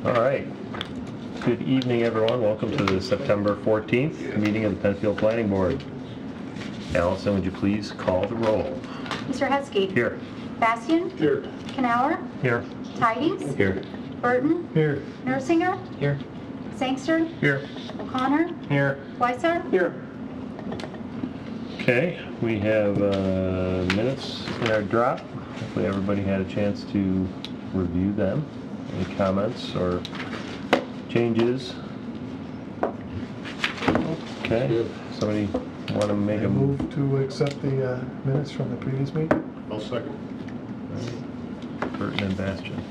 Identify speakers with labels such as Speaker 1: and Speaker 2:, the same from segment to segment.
Speaker 1: All right. Good evening, everyone. Welcome to the September 14th meeting of the Penfield Planning Board. Allison, would you please call the roll?
Speaker 2: Mr. Heskey.
Speaker 1: Here.
Speaker 2: Bastian.
Speaker 3: Here.
Speaker 2: Knauer.
Speaker 1: Here.
Speaker 2: Tidings.
Speaker 1: Here.
Speaker 2: Burton.
Speaker 3: Here.
Speaker 2: Nersinger.
Speaker 3: Here.
Speaker 2: Sangster.
Speaker 1: Here.
Speaker 2: O'Connor.
Speaker 3: Here.
Speaker 2: Weissart.
Speaker 3: Here.
Speaker 1: Okay, we have minutes in our drop. Hopefully everybody had a chance to review them. Any comments or changes? Okay, somebody want to make a move?
Speaker 3: Move to accept the minutes from the previous meeting? I'll second.
Speaker 1: Burton and Bastian.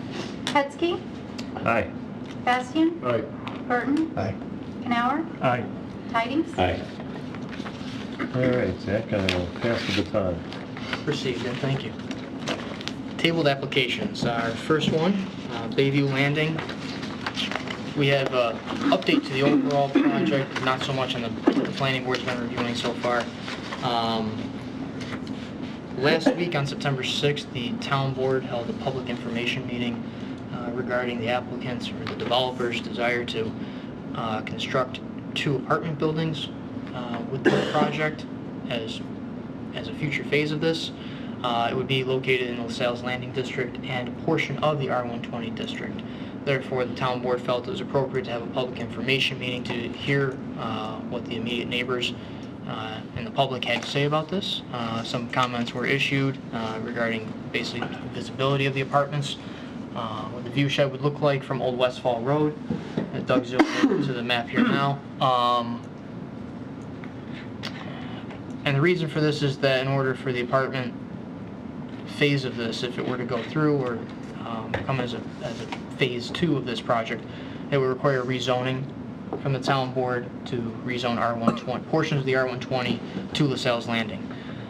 Speaker 2: Heskey.
Speaker 1: Aye.
Speaker 2: Bastian.
Speaker 3: Aye.
Speaker 2: Burton.
Speaker 3: Aye.
Speaker 2: Knauer.
Speaker 3: Aye.
Speaker 2: Tidings.
Speaker 1: Aye. All right, Zach, I will pass the baton.
Speaker 4: Received, and thank you. Tabled applications. Our first one, Bayview Landing. We have an update to the overall project, not so much on the planning board's been reviewing so far. Last week on September 6th, the town board held a public information meeting regarding the applicants or the developer's desire to construct 2 apartment buildings with the project as a future phase of this. It would be located in the LaSalle's Landing District and a portion of the R120 district. Therefore, the town board felt it was appropriate to have a public information meeting to hear what the immediate neighbors and the public had to say about this. Some comments were issued regarding basically visibility of the apartments, what the view shed would look like from Old Westfall Road. Doug zoomed into the map here now. And the reason for this is that in order for the apartment phase of this, if it were to go through or come as a phase 2 of this project, it would require rezoning from the town board to rezone R120, portions of the R120 to LaSalle's Landing.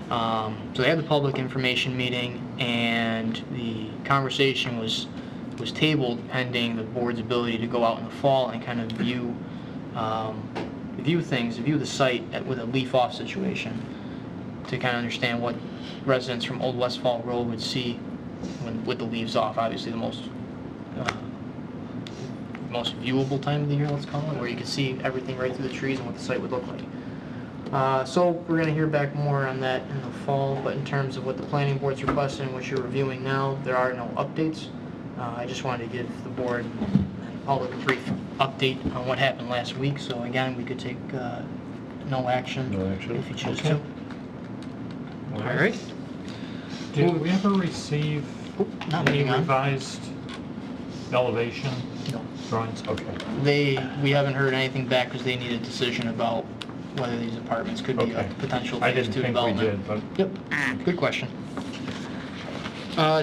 Speaker 4: So they had the public information meeting, and the conversation was tabled pending the board's ability to go out in the fall and kind of view the site with a leaf-off situation to kind of understand what residents from Old Westfall Road would see with the leaves off. Obviously, the most viewable time of the year, let's call it, where you can see everything right through the trees and what the site would look like. So we're going to hear back more on that in the fall, but in terms of what the planning board's requesting and what you're reviewing now, there are no updates. I just wanted to give the board and public a brief update on what happened last week. So again, we could take no action if you choose to.
Speaker 5: All right. Did we ever receive any revised elevation drawings? Okay.
Speaker 4: We haven't heard anything back because they need a decision about whether these apartments could be a potential phase 2 development.
Speaker 5: I didn't think we did, but...
Speaker 4: Yep. Good question.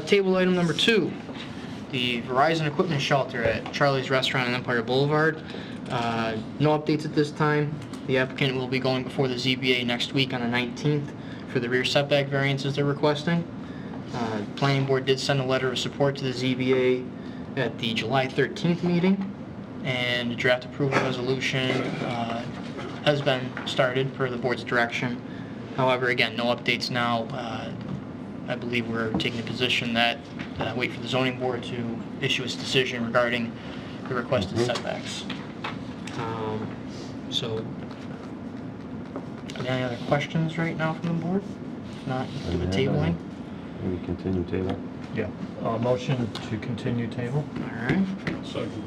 Speaker 4: Table item number 2. The Verizon Equipment Shelter at Charlie's Restaurant on Empire Boulevard. No updates at this time. The applicant will be going before the ZBA next week on the 19th for the rear setback variances they're requesting. The Planning Board did send a letter of support to the ZBA at the July 13th meeting, and the draft approval resolution has been started per the board's direction. However, again, no updates now. I believe we're taking the position that wait for the zoning board to issue its decision regarding the requested setbacks. So, any other questions right now from the board? If not, do the tabling.
Speaker 1: Maybe continue table.
Speaker 5: Yeah. Motion to continue table.
Speaker 4: All right.
Speaker 3: Second.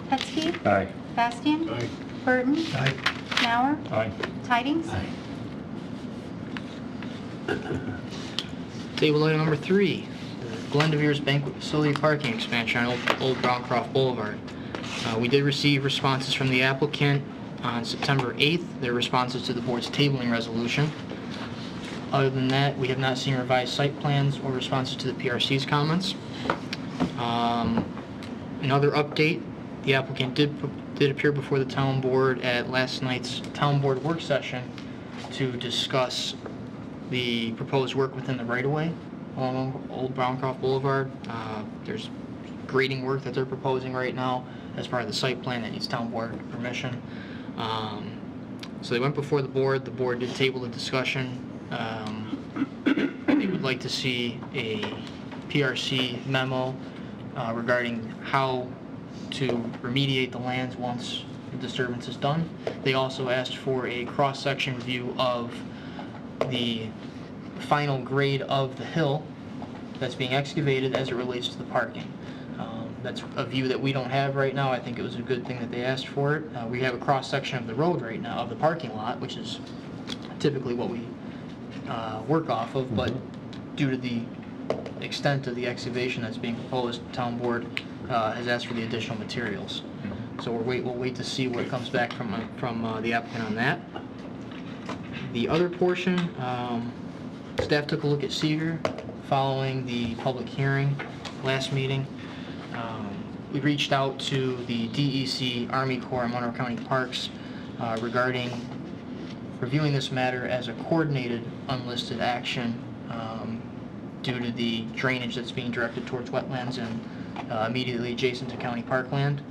Speaker 2: Heskey.
Speaker 1: Aye.
Speaker 2: Bastian.
Speaker 3: Aye.
Speaker 2: Burton.
Speaker 3: Aye.
Speaker 2: Knauer.
Speaker 5: Aye.
Speaker 2: Tidings.
Speaker 4: Table item number 3, Glendevere's Banquet Facility Parking Expansion on Old Browncroft Blvd. We did receive responses from the applicant on September 8th, their responses to the board's tabling resolution. Other than that, we have not seen revised site plans or responses to the PRC's comments. Another update, the applicant did appear before the town board at last night's town board work session to discuss the proposed work within the right-of-way along Old Browncroft Boulevard. There's grading work that they're proposing right now as part of the site plan that needs town board permission. So they went before the board did table the discussion. They would like to see a PRC memo regarding how to remediate the lands once the disturbance is done. They also asked for a cross-section view of the final grade of the hill that's being excavated as it relates to the parking. That's a view that we don't have right now. I think it was a good thing that they asked for it. We have a cross-section of the road right now, of the parking lot, which is typically what we work off of, but due to the extent of the excavation that's being proposed, town board has asked for the additional materials. So we'll wait to see what comes back from the applicant on that. The other portion, staff took a look at Seeger following the public hearing last meeting. We reached out to the DEC, Army Corps, and Monroe County Parks regarding reviewing this matter as a coordinated unlisted action due to the drainage that's being directed towards wetlands and immediately adjacent to county parkland.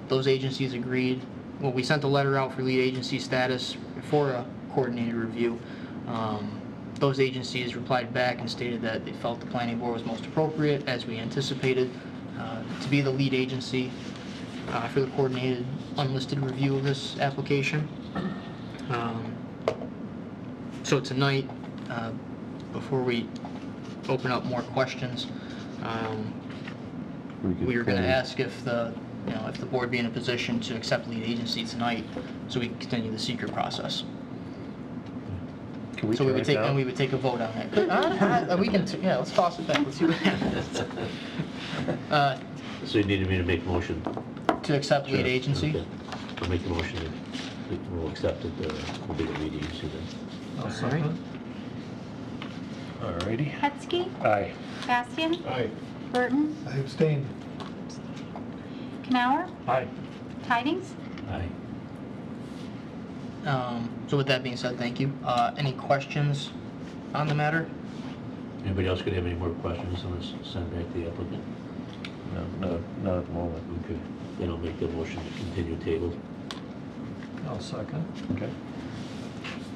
Speaker 4: Those agencies agreed. Well, we sent a letter out for lead agency status for a coordinated review. Those agencies replied back and stated that they felt the planning board was most appropriate, as we anticipated, to be the lead agency for the coordinated unlisted review of this application. So tonight, before we open up more questions, we were going to ask if the board be in a position to accept lead agency tonight, so we can continue the secret process.
Speaker 1: Can we
Speaker 4: So we would take a vote on that. We can, yeah, let's toss it back. Let's see what happens.
Speaker 6: So you needed me to make a motion?
Speaker 4: To accept lead
Speaker 6: Sure.
Speaker 4: agency.
Speaker 6: Okay. I'll make the motion that we'll accept it, we'll be the lead agency then.
Speaker 5: I'll second.
Speaker 1: Alrighty.
Speaker 2: Hetzke,
Speaker 1: Aye.
Speaker 2: Bastian,
Speaker 3: Aye.
Speaker 2: Burton,
Speaker 3: I abstain.
Speaker 2: Canower,
Speaker 5: Aye.
Speaker 2: Tidings.
Speaker 6: Aye.
Speaker 4: So with that being said, thank you. Any questions on the matter?
Speaker 6: Anybody else could have any more questions on this, send back to the applicant?
Speaker 1: No, not at the moment.
Speaker 6: Okay, then I'll make the motion to continue table.
Speaker 5: I'll second.
Speaker 1: Okay.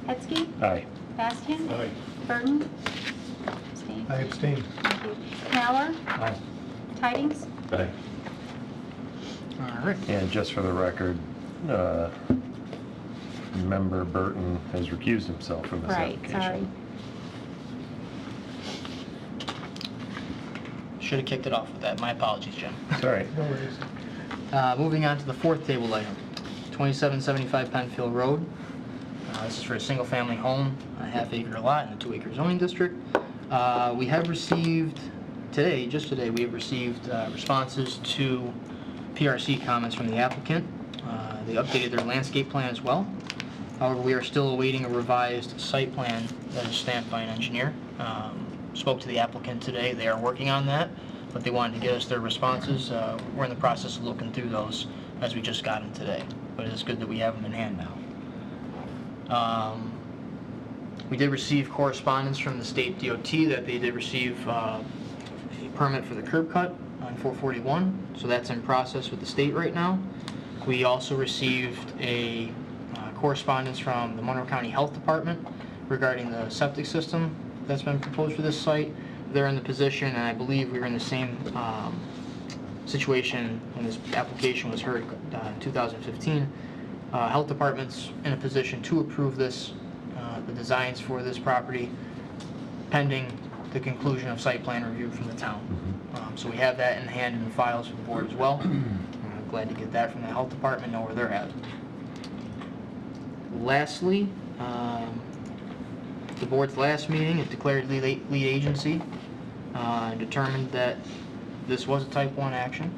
Speaker 2: Hetzke,
Speaker 1: Aye.
Speaker 2: Bastian,
Speaker 3: Aye.
Speaker 2: Burton, abstain.
Speaker 3: I abstain.
Speaker 2: Thank you. Canower,
Speaker 5: Aye.
Speaker 2: Tidings.
Speaker 6: Aye.
Speaker 4: All right.
Speaker 1: And just for the record, member Burton has recused himself from this
Speaker 2: Right,
Speaker 1: application.
Speaker 2: sorry.
Speaker 4: Should have kicked it off with that. My apologies, Jim.
Speaker 1: It's all right.
Speaker 3: No worries.
Speaker 4: Moving on to the fourth table item, 2775 Penfield Road. This is for a single-family home, a half-acre lot in a 2-acre zoning district. We have received today, just today, we have received responses to PRC comments from the applicant. They updated their landscape plan as well. However, we are still awaiting a revised site plan that is stamped by an engineer. Spoke to the applicant today. They are working on that, but they wanted to get us their responses. We're in the process of looking through those as we just got them today, but it's good that we have them in hand now. We did receive correspondence from the state DOT that they did receive a permit for the curb cut on 441, so that's in process with the state right now. We also received a correspondence from the Monroe County Health Department regarding the septic system that's been proposed for this site. They're in the position, and I believe we were in the same situation when this application was heard in 2015. Health Department's in a position to approve this, the designs for this property, pending the conclusion of site plan review from the town. So we have that in hand in the files for the board as well. I'm glad to get that from the Health Department, know where they're at. Lastly, the board's last meeting, it declared lead agency and determined that this was a type 1 action.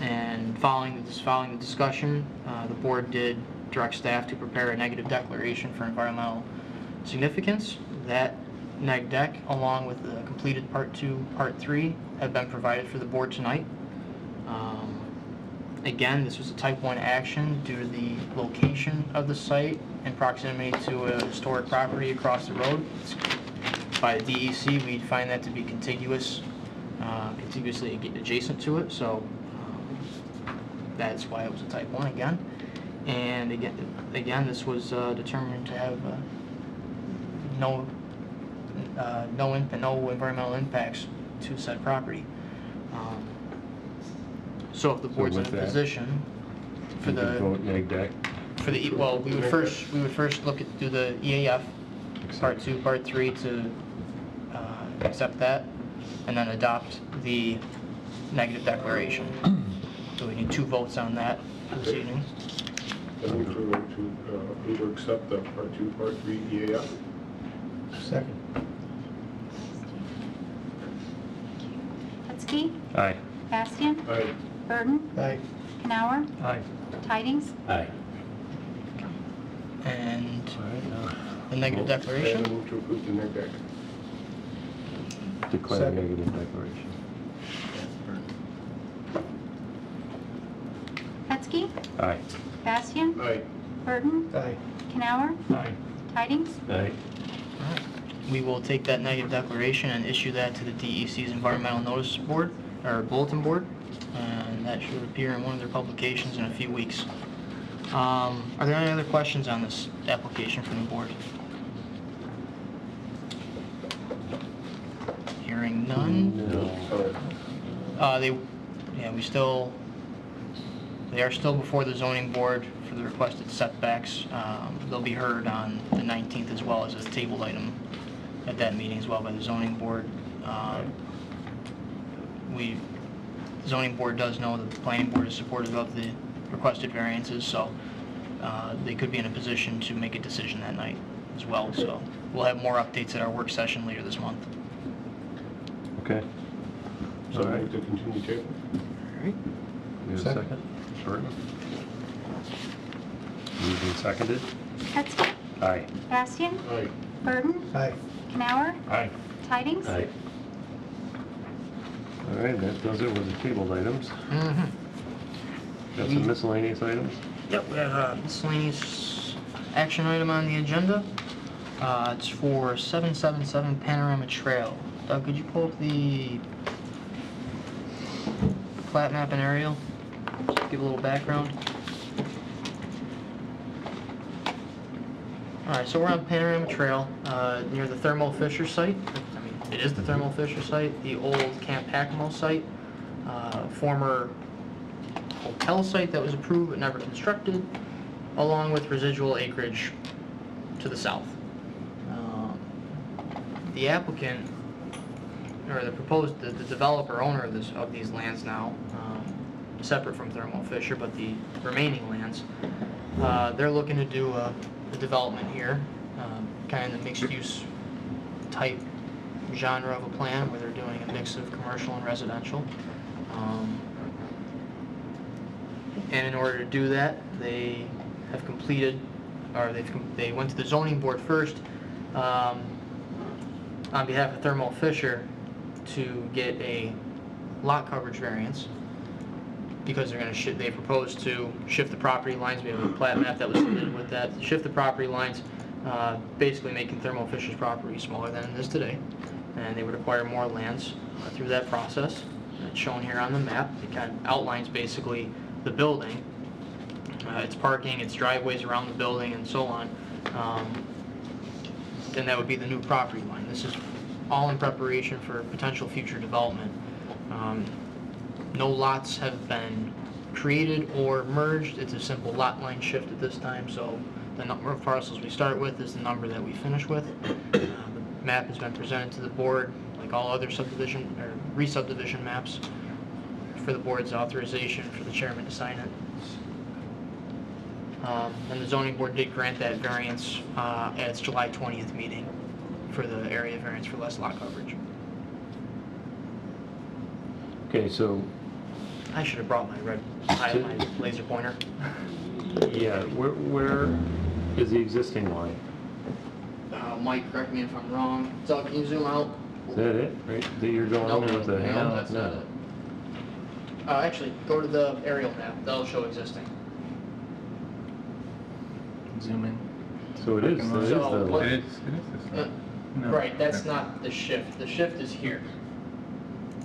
Speaker 4: And following the discussion, the board did direct staff to prepare a negative declaration for environmental significance. That neg deck, along with the completed Part 2, Part 3, have been provided for the board tonight. Again, this was a type 1 action due to the location of the site and proximity to a historic property across the road. By the DEC, we find that to be contiguously adjacent to it, so that's why it was a type 1 again. And again, this was determined to have no no environmental impacts to said property. So if the board's in a
Speaker 1: with that,
Speaker 4: position for
Speaker 1: You could vote
Speaker 4: the,
Speaker 1: neg deck.
Speaker 4: for the, well, we would first look at, do the EAF, part 2, part 3 to accept that, and then adopt the negative declaration. So we need 2 votes on that this evening.
Speaker 7: I move to approve or accept the Part 2, Part 3 EAF.
Speaker 3: Second.
Speaker 2: Hetzke,
Speaker 1: Aye.
Speaker 2: Bastian,
Speaker 7: Aye.
Speaker 2: Burton,
Speaker 3: Aye.
Speaker 2: Canower,
Speaker 5: Aye.
Speaker 2: Tidings.
Speaker 6: Aye.
Speaker 4: And
Speaker 1: All right, now
Speaker 4: the negative
Speaker 7: And I
Speaker 4: declaration.
Speaker 7: move to approve the neg deck.
Speaker 1: declare
Speaker 3: Second.
Speaker 1: negative declaration.
Speaker 2: Hetzke,
Speaker 1: Aye.
Speaker 2: Bastian,
Speaker 7: Aye.
Speaker 2: Burton,
Speaker 3: Aye.
Speaker 2: Canower,
Speaker 5: Aye.
Speaker 2: Tidings.
Speaker 1: Aye.
Speaker 4: Alright. We will take that negative declaration and issue that to the DEC's Environmental Notice Board, or Bulletin Board, and that should appear in one of their publications in a few weeks. Are there any other questions on this application from the board? Hearing none.
Speaker 7: Sorry.
Speaker 4: They are still before the zoning board for the requested setbacks. They'll be heard on the 19th as well as a tabled item at that meeting as well by the zoning board. The zoning board does know that the planning board is supportive of the requested variances, so they could be in a position to make a decision that night as well. So we'll have more updates at our work session later this month.
Speaker 1: Okay.
Speaker 7: So
Speaker 1: All
Speaker 7: I
Speaker 1: right.
Speaker 7: move to continue table.
Speaker 1: You have a
Speaker 3: Second.
Speaker 1: second? Burton? Moved and seconded?
Speaker 2: Hetzke,
Speaker 1: Aye.
Speaker 2: Bastian,
Speaker 7: Aye.
Speaker 2: Burton,
Speaker 3: Aye.
Speaker 2: Canower,
Speaker 5: Aye.
Speaker 2: Tidings.
Speaker 6: Aye.
Speaker 1: All right, that does it with the tabled items. Got some miscellaneous items?
Speaker 4: Yep, we have a miscellaneous action item on the agenda. It's for 777 Panorama Trail. Doug, could you pull up the plat map and aerial? Just give a little background. Alright, so we're on Panorama Trail, near the Thermo Fisher site. I mean, it is the Thermo Fisher site, the old Camp Hackamore site, former hotel site that was approved but never constructed, along with residual acreage to the south. The applicant, or the developer owner of these lands now, separate from Thermo Fisher, but the remaining lands, they're looking to do a development here, kind of the mixed-use type genre of a plan where they're doing a mix of commercial and residential. And in order to do that, they have completed, or they went to the zoning board first on behalf of Thermo Fisher to get a lot coverage variance because they're going to they proposed to shift the property lines. We have a plat map that was submitted with that. Shift the property lines, basically making Thermo Fisher's property smaller than it is today, and they would acquire more lands through that process. It's shown here on the map. It kind of outlines basically the building, its parking, its driveways around the building, and so on. And that would be the new property line. This is all in preparation for potential future development. No lots have been created or merged. It's a simple lot line shift at this time, so the number of parcels we start with is the number that we finish with. The map has been presented to the board, like all other subdivision or re-subdivision maps, for the board's authorization for the chairman to sign it. And the zoning board did grant that variance at its July 20th meeting for the area variance for less lot coverage.
Speaker 1: Okay, so,
Speaker 4: I should have brought my my laser pointer.
Speaker 1: yeah, where is the existing line?
Speaker 4: Mike, correct me if I'm wrong. So can you zoom out?
Speaker 1: Is that it, right? That you're going
Speaker 4: No,
Speaker 1: over with the hand?
Speaker 4: no, that's not it. Actually, go to the aerial map. That'll show existing.
Speaker 8: Zoom in.
Speaker 1: So it is the
Speaker 4: So what-
Speaker 1: line.
Speaker 8: It is this one. No.
Speaker 4: Right, that's not the shift. The shift is here.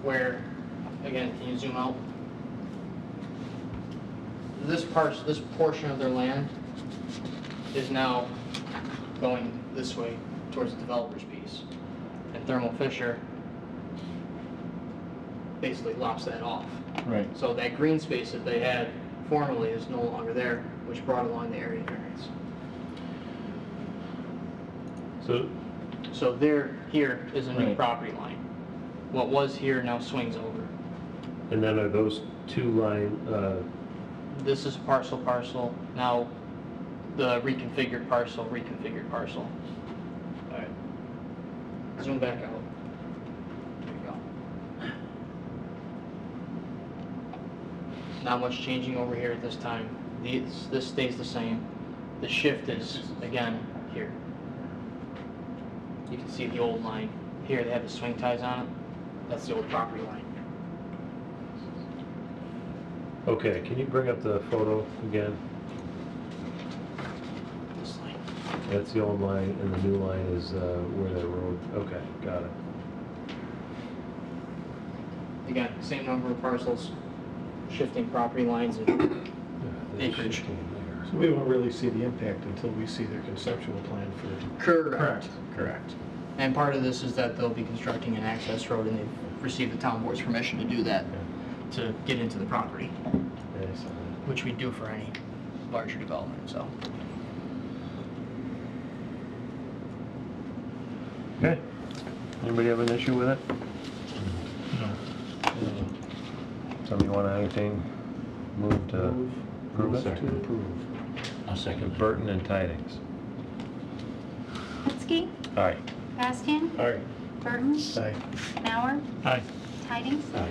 Speaker 4: Where, again, can you zoom out? This portion of their land is now going this way towards the developer's piece. and Thermo Fisher basically lops that off.
Speaker 1: Right.
Speaker 4: So that green space that they had formerly is no longer there, which brought along the area variance. So there, here is a new
Speaker 1: Right.
Speaker 4: property line. What was here now swings over.
Speaker 1: And then are those two line,
Speaker 4: This is parcel. Now the reconfigured parcel. All right. Zoom back out. There you go. Not much changing over here at this time. This stays the same. The shift is, again, here. You can see the old line. Here they have the swing ties on it. That's the old property line.
Speaker 1: okay, can you bring up the photo again?
Speaker 4: This line.
Speaker 1: That's the old line, and the new line is where that road, okay, got it.
Speaker 4: Again, same number of parcels, shifting property lines and acreage.
Speaker 3: So we won't really see the impact until we see their conceptual plan for.
Speaker 4: Correct. And part of this is that they'll be constructing an access road, and they've received the town board's permission to do that, to get into the property,
Speaker 1: Yeah, I saw that.
Speaker 4: which we do for any larger development, so.
Speaker 1: Okay. Anybody have an issue with it? Somebody want anything? Move to approve it?
Speaker 6: Second.
Speaker 3: To approve.
Speaker 6: I'll second.
Speaker 1: Burton and Tidings.
Speaker 2: Hetzke,
Speaker 1: Aye.
Speaker 2: Bastian,
Speaker 7: Aye.
Speaker 2: Burton,
Speaker 3: Aye.
Speaker 2: Canower,
Speaker 5: Aye.
Speaker 2: Tidings.
Speaker 6: Aye.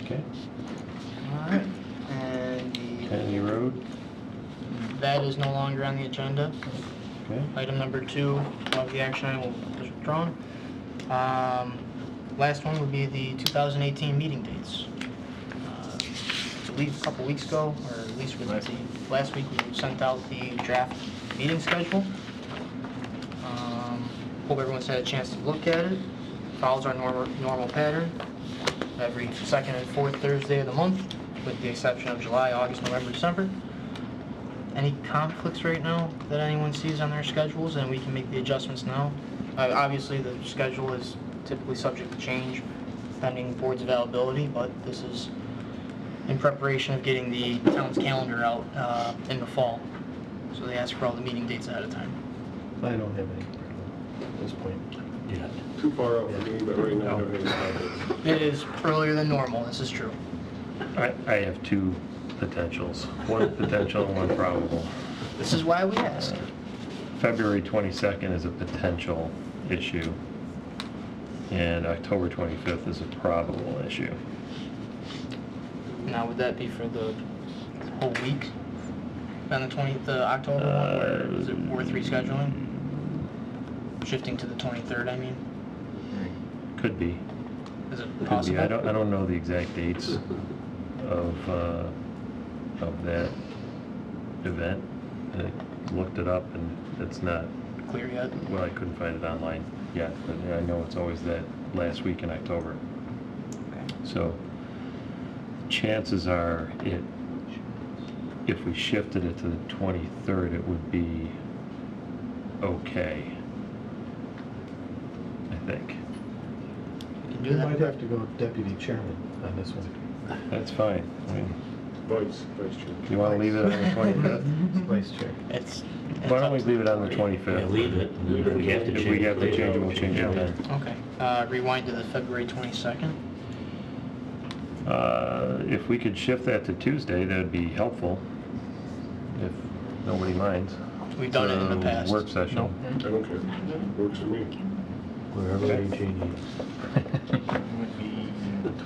Speaker 1: Okay.
Speaker 4: All right. And
Speaker 1: Kennedy Road.
Speaker 4: that is no longer on the agenda.
Speaker 1: Okay.
Speaker 4: Item number 2 of the action item was withdrawn. Last one would be the 2018 meeting dates. I believe a couple weeks ago, or at least last week, we sent out the draft meeting schedule. Hope everyone's had a chance to look at it. Follows our normal pattern. Every second and fourth Thursday of the month, with the exception of July, August, November, December. Any conflicts right now that anyone sees on their schedules, and we can make the adjustments now? Obviously, the schedule is typically subject to change pending board's availability, but this is in preparation of getting the town's calendar out in the fall. So they ask for all the meeting dates ahead of time.
Speaker 3: I don't have any at this point.
Speaker 6: Yeah.
Speaker 7: Too far out for me, but right now I don't have any comments.
Speaker 4: It is earlier than normal, this is true.
Speaker 1: I have two potentials. One potential and one probable.
Speaker 4: This is why we ask.
Speaker 1: February 22nd is a potential issue, and October 25th is a probable issue.
Speaker 4: Now, would that be for the whole week? On the October one, where is it worth rescheduling? Shifting to the 23rd, I mean?
Speaker 1: Could be.
Speaker 4: Is it
Speaker 1: Could
Speaker 4: possible?
Speaker 1: be. I don't know the exact dates of that event. I looked it up, and it's not,
Speaker 4: Clear yet?
Speaker 1: well, I couldn't find it online yet, but yeah, I know it's always that last week in October.
Speaker 4: Okay.
Speaker 1: So chances are if we shifted it to the 23rd, it would be okay, I think.
Speaker 4: We can do
Speaker 3: We
Speaker 4: that.
Speaker 3: might have to go deputy chairman on this one.
Speaker 1: That's fine. I mean,
Speaker 7: Vice Chair.
Speaker 1: you want to leave it on the 25th?
Speaker 3: Vice chair.
Speaker 4: It's
Speaker 1: Why don't we
Speaker 4: up
Speaker 1: leave it on the
Speaker 6: Yeah,
Speaker 1: 25th?
Speaker 6: leave it. And if we have to change
Speaker 1: If we have to
Speaker 6: later,
Speaker 1: change it, we'll change it then.
Speaker 4: Okay. Rewind to the February 22nd.
Speaker 1: If we could shift that to Tuesday, that would be helpful, if nobody minds.
Speaker 4: We've done it in the
Speaker 1: It's a
Speaker 4: past.
Speaker 1: Work session.
Speaker 7: I don't care. Works for me.
Speaker 6: Wherever AJ needs.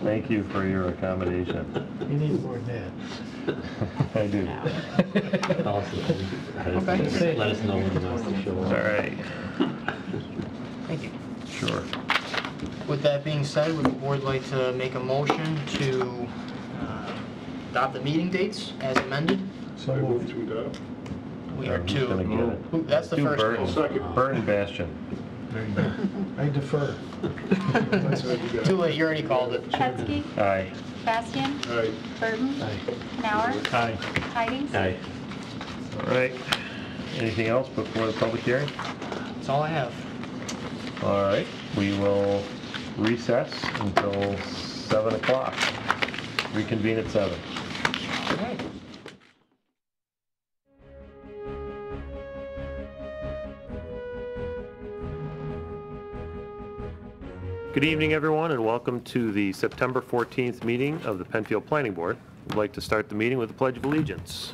Speaker 1: Thank you for your accommodation.
Speaker 3: You need more than that.
Speaker 1: I do.
Speaker 6: Also,
Speaker 4: Okay.
Speaker 6: let us know when he wants to show
Speaker 1: All
Speaker 6: up.
Speaker 1: right,
Speaker 4: Thank you.
Speaker 1: sure.
Speaker 4: With that being said, would the board like to make a motion to adopt the meeting dates as amended?
Speaker 3: So
Speaker 7: I move
Speaker 3: moved.
Speaker 7: to adopt.
Speaker 4: We are
Speaker 1: I'm just gonna get it.
Speaker 4: Who- That's the
Speaker 1: Do
Speaker 4: first
Speaker 1: Burton.
Speaker 4: one.
Speaker 7: Second.
Speaker 1: Burton Bastion.
Speaker 3: There you go. I defer.
Speaker 4: Too late, you already called it.
Speaker 2: Hetzke,
Speaker 1: Aye.
Speaker 2: Bastian,
Speaker 7: Aye.
Speaker 2: Burton,
Speaker 3: Aye.
Speaker 2: Canower,
Speaker 5: Aye.
Speaker 2: Tidings.
Speaker 6: Aye.
Speaker 1: All right. anything else before the public hearing?
Speaker 4: That's all I have.
Speaker 1: All right, we will recess until 7 o'clock. Reconvene at 7.
Speaker 4: Okay.
Speaker 1: Good evening, everyone, and welcome to the September 14th meeting of the Penfield Planning Board. I'd like to start the meeting with the Pledge of Allegiance.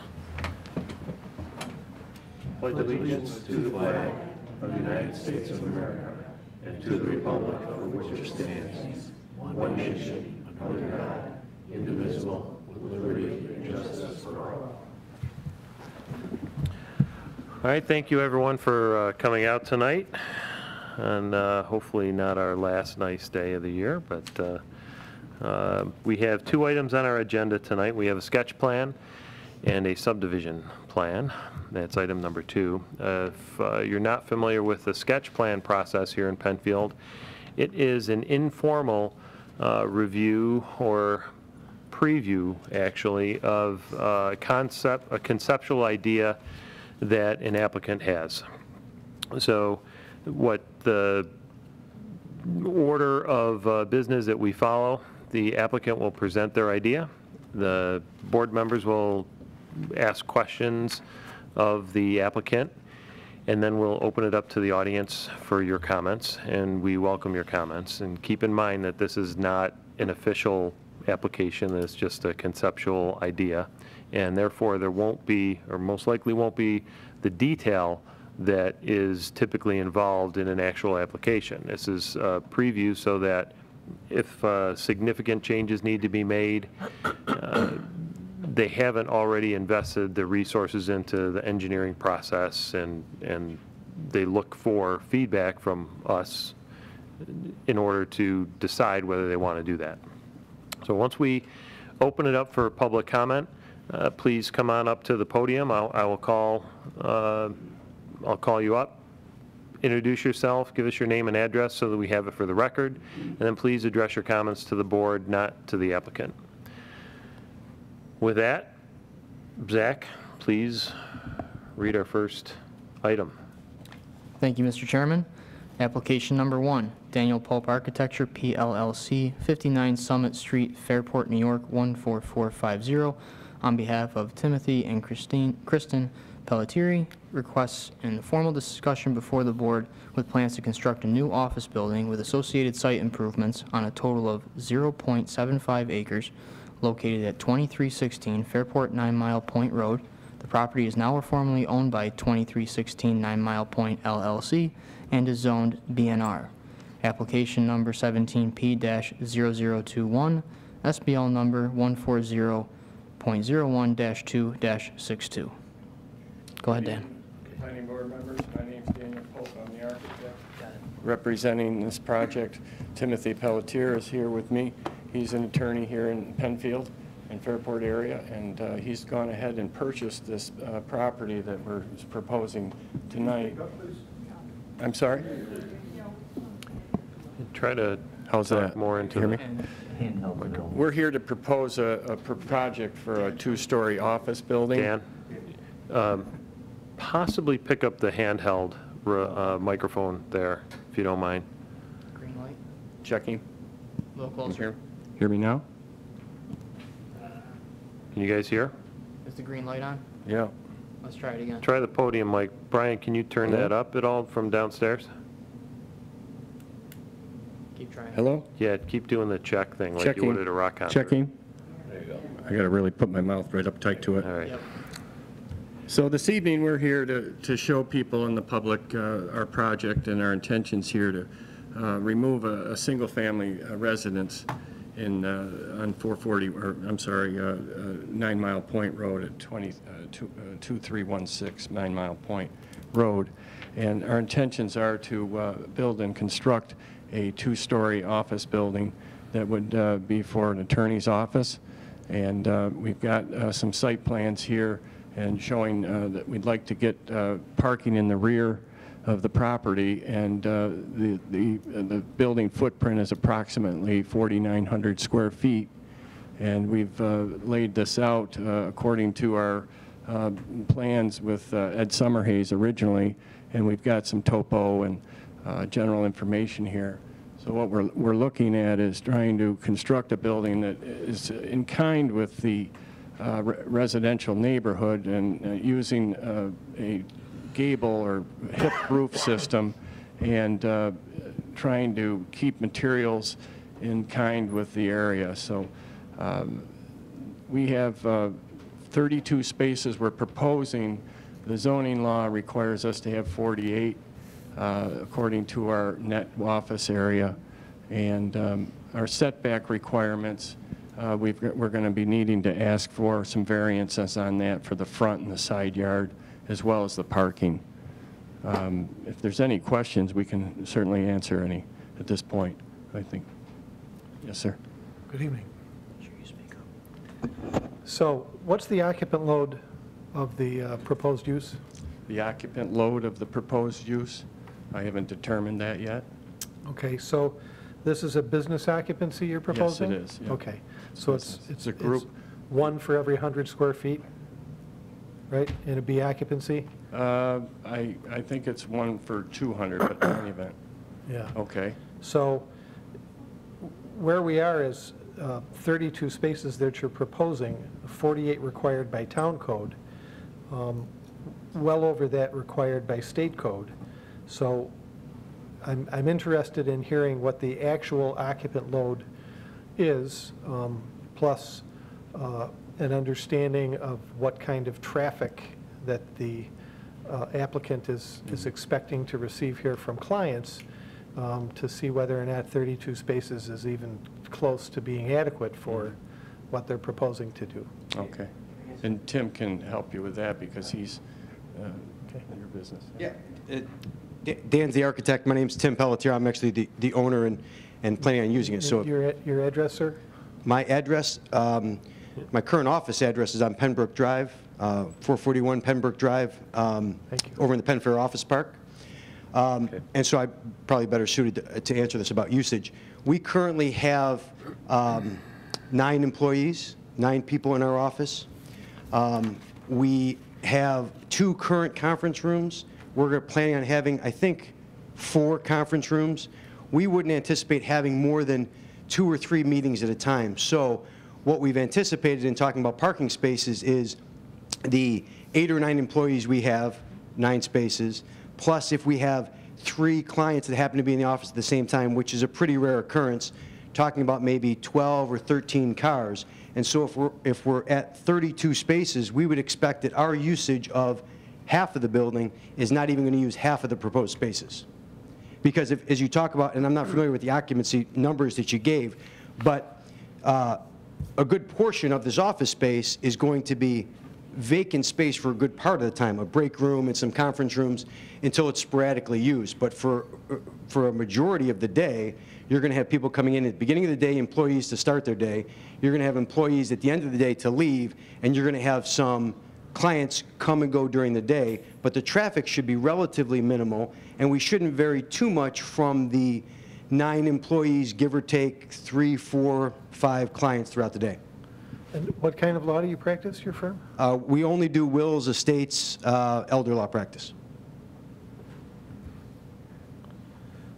Speaker 1: Pledge allegiance to the flag of the United States of America and to the republic for which it stands, one nation, under God, indivisible, with liberty and justice for all. All right, thank you, everyone, for coming out tonight. And hopefully not our last nice day of the year, but we have 2 items on our agenda tonight. We have a sketch plan and a subdivision plan. That's item number 2. If you're not familiar with the sketch plan process here in Penfield, it is an informal review or preview, actually, of a conceptual idea that an applicant has. So what the order of business that we follow, the applicant will present their idea. The board members will ask questions of the applicant, and then we'll open it up to the audience for your comments, and we welcome your comments. And keep in mind that this is not an official application, it's just a conceptual idea, and therefore there won't be, or most likely won't be, the detail that is typically involved in an actual application. This is a preview so that if significant changes need to be made, they haven't already invested the resources into the engineering process, and they look for feedback from us in order to decide whether they want to do that. So once we open it up for public comment, please come on up to the podium. I'll call you up, introduce yourself, give us your name and address so that we have it for the record, and then please address your comments to the board, not to the applicant. With that, Zach, please read our first item.
Speaker 4: Thank you, Mr. Chairman. Application number 1, Daniel Pope Architecture, PLLC, 59 Summit Street, Fairport, New York, 14450, on behalf of Timothy and Kristin Pellittiere, requests an formal discussion before the board with plans to construct a new office building with associated site improvements on a total of 0.75 acres located at 2316 Fairport 9 Mile Point Road. The property is now or formerly owned by 2316 9 Mile Point LLC and is zoned BNR. Application number 17P-0021, SBL number 140.01-2-62. Go ahead, Dan.
Speaker 8: Planning board members, my name's Daniel Pope, I'm the architect. Representing this project, Timothy Pellittiere is here with me. He's an attorney here in Penfield and Fairport area, and he's gone ahead and purchased this property that we're proposing tonight. I'm sorry?
Speaker 1: Try to
Speaker 8: How's
Speaker 1: talk
Speaker 8: that?
Speaker 1: more into
Speaker 8: Hear
Speaker 1: the
Speaker 8: me? We're here to propose a project for a 2-story office building.
Speaker 1: Dan, possibly pick up the handheld microphone there, if you don't mind.
Speaker 4: Green light,
Speaker 8: Checking.
Speaker 4: a little closer.
Speaker 8: Hear me now?
Speaker 1: Can you guys hear?
Speaker 4: Is the green light on?
Speaker 8: Yeah.
Speaker 4: Let's try it again.
Speaker 1: Try the podium mic. Brian, can you turn that up at all from downstairs?
Speaker 4: Keep trying.
Speaker 8: Hello?
Speaker 1: Yeah, keep doing the check thing like you would at a rock concert.
Speaker 8: Checking. There you go. I got to really put my mouth right up tight to it.
Speaker 1: All right.
Speaker 4: Yep.
Speaker 8: So this evening, we're here to show people in the public our project and our intentions here to remove a single-family residence in on 440, or I'm sorry, 9 Mile Point Road at 2316 9 Mile Point Road. And our intentions are to build and construct a 2-story office building that would be for an attorney's office. And we've got some site plans here and showing that we'd like to get parking in the rear of the property, and the building footprint is approximately 4,900 square feet. And we've laid this out according to our plans with Ed Summerhays originally, and we've got some topo and general information here. So what we're looking at is trying to construct a building that is in kind with the residential neighborhood and using a gable or hip roof system and trying to keep materials in kind with the area. So we have 32 spaces we're proposing. The zoning law requires us to have 48 according to our net office area. And our setback requirements, we're going to be needing to ask for some variances on that for the front and the side yard, as well as the parking. If there's any questions, we can certainly answer any at this point, I think. Yes, sir.
Speaker 3: Good evening. So what's the occupant load of the proposed use?
Speaker 8: The occupant load of the proposed use, I haven't determined that yet.
Speaker 3: Okay, so this is a business occupancy you're proposing?
Speaker 8: Yes, it is. Yeah.
Speaker 3: Okay, so
Speaker 8: It's a group.
Speaker 3: it's one for every 100 square feet, right, in a B occupancy?
Speaker 8: I think it's one for 200, but in any event.
Speaker 3: Yeah.
Speaker 8: Okay.
Speaker 3: So where we are is 32 spaces that you're proposing, 48 required by town code, well over that required by state code. So I'm interested in hearing what the actual occupant load is, plus an understanding of what kind of traffic that the applicant is expecting to receive here from clients, to see whether or not 32 spaces is even close to being adequate for what they're proposing to do.
Speaker 8: Okay. And Tim can help you with that because he's in your business.
Speaker 9: Yeah. Dan's the architect. My name's Tim Pellittiere. I'm actually the owner and planning on using it. So
Speaker 3: Your address, sir?
Speaker 9: my address, my current office address is on Pembroke Drive, 441 Pembroke Drive,
Speaker 3: Thank you.
Speaker 9: over in the Penn Fair Office Park. And so I'm probably better suited to answer this about usage. We currently have 9 employees, 9 people in our office. We have 2 current conference rooms. We're planning on having, I think, 4 conference rooms. We wouldn't anticipate having more than 2 or 3 meetings at a time. So what we've anticipated in talking about parking spaces is the 8 or 9 employees we have, 9 spaces, plus if we have 3 clients that happen to be in the office at the same time, which is a pretty rare occurrence, talking about maybe 12 or 13 cars. And so if we're at 32 spaces, we would expect that our usage of half of the building is not even going to use half of the proposed spaces. Because as you talk about, and I'm not familiar with the occupancy numbers that you gave, but a good portion of this office space is going to be vacant space for a good part of the time, a break room and some conference rooms until it's sporadically used. But for a majority of the day, you're going to have people coming in at the beginning of the day, employees to start their day. You're going to have employees at the end of the day to leave, and you're going to have some clients come and go during the day. But the traffic should be relatively minimal, and we shouldn't vary too much from the 9 employees, give or take 3, 4, 5 clients throughout the day.
Speaker 3: And what kind of law do you practice, your firm?
Speaker 9: We only do wills, estates, elder law practice.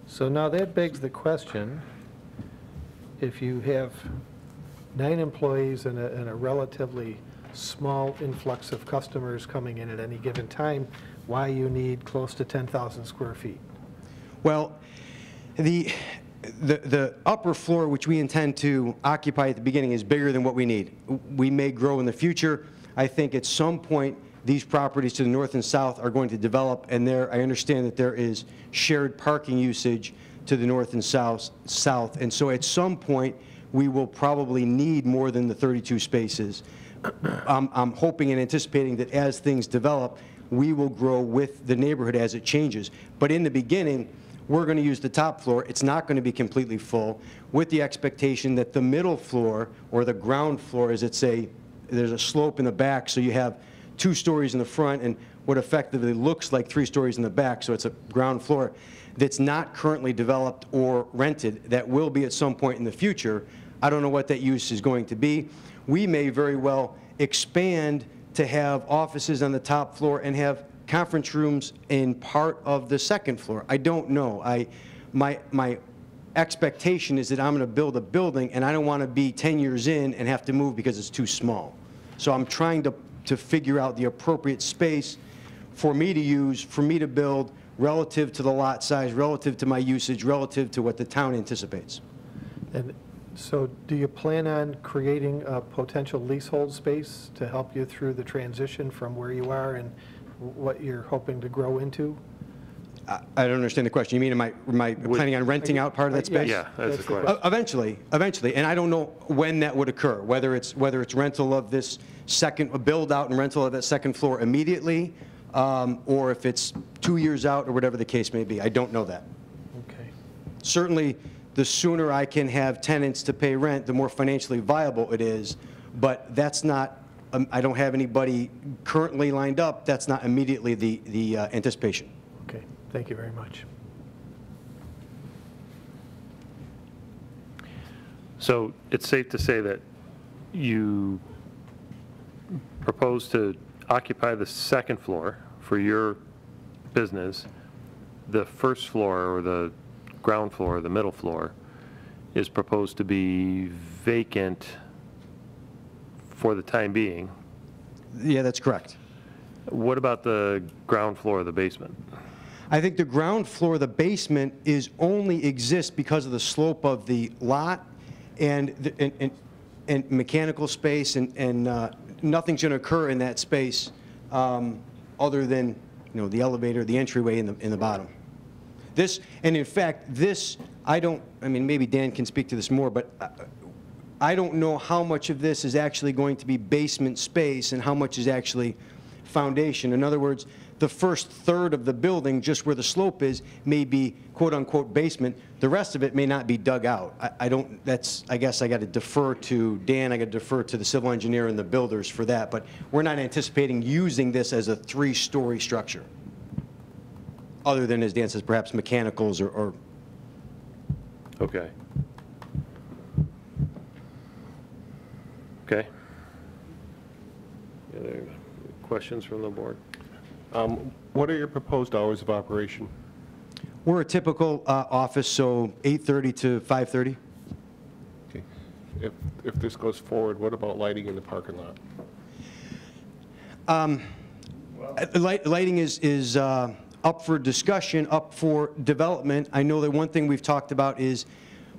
Speaker 3: So now that begs the question, if you have 9 employees and a relatively small influx of customers coming in at any given time, why you need close to 10,000 square feet?
Speaker 9: Well, the upper floor, which we intend to occupy at the beginning, is bigger than what we need. We may grow in the future. I think at some point these properties to the north and south are going to develop, and I understand that there is shared parking usage to the north and south. And so at some point we will probably need more than the 32 spaces. I'm hoping and anticipating that as things develop, we will grow with the neighborhood as it changes. But in the beginning, we're going to use the top floor. It's not going to be completely full, with the expectation that the middle floor, or the ground floor, as it's there's a slope in the back, so you have 2 stories in the front and what effectively looks like 3 stories in the back, so it's a ground floor that's not currently developed or rented, that will be at some point in the future. I don't know what that use is going to be. We may very well expand to have offices on the top floor and have conference rooms in part of the second floor. I don't know. My expectation is that I'm going to build a building, and I don't want to be 10 years in and have to move because it's too small. So I'm trying to figure out the appropriate space for me to use, for me to build, relative to the lot size, relative to my usage, relative to what the town anticipates.
Speaker 3: And so do you plan on creating a potential leasehold space to help you through the transition from where you are and what you're hoping to grow into?
Speaker 9: I don't understand the question. You mean, am I planning on renting out part of that space?
Speaker 1: Yeah, that's the question.
Speaker 9: Eventually, and I don't know when that would occur, whether it's rental of this second, build out and rental of that second floor immediately, or if it's 2 years out or whatever the case may be. I don't know that.
Speaker 3: Okay.
Speaker 9: Certainly, the sooner I can have tenants to pay rent, the more financially viable it is, but that's not, I don't have anybody currently lined up. That's not immediately the anticipation.
Speaker 3: Okay, thank you very much.
Speaker 1: So it's safe to say that you propose to occupy the second floor for your business. The first floor, or the ground floor, or the middle floor, is proposed to be vacant for the time being.
Speaker 9: Yeah, that's correct.
Speaker 1: What about the ground floor of the basement?
Speaker 9: I think the ground floor, the basement, is only exists because of the slope of the lot and mechanical space, and nothing's going to occur in that space other than, the elevator, the entryway in the bottom. This, and in fact, this, I mean, maybe Dan can speak to this more, but I don't know how much of this is actually going to be basement space and how much is actually foundation. In other words, the first third of the building, just where the slope is, may be quote-unquote basement. The rest of it may not be dug out. I guess I got to defer to Dan, I got to defer to the civil engineer and the builders for that, but we're not anticipating using this as a 3-story structure, other than, as Dan says, perhaps mechanicals or
Speaker 1: Okay. Okay. Any other questions from the board?
Speaker 7: What are your proposed hours of operation?
Speaker 9: We're a typical office, so 8:30 to 5:30.
Speaker 7: Okay. If this goes forward, what about lighting in the parking lot?
Speaker 9: Lighting is up for discussion, up for development. I know that one thing we've talked about is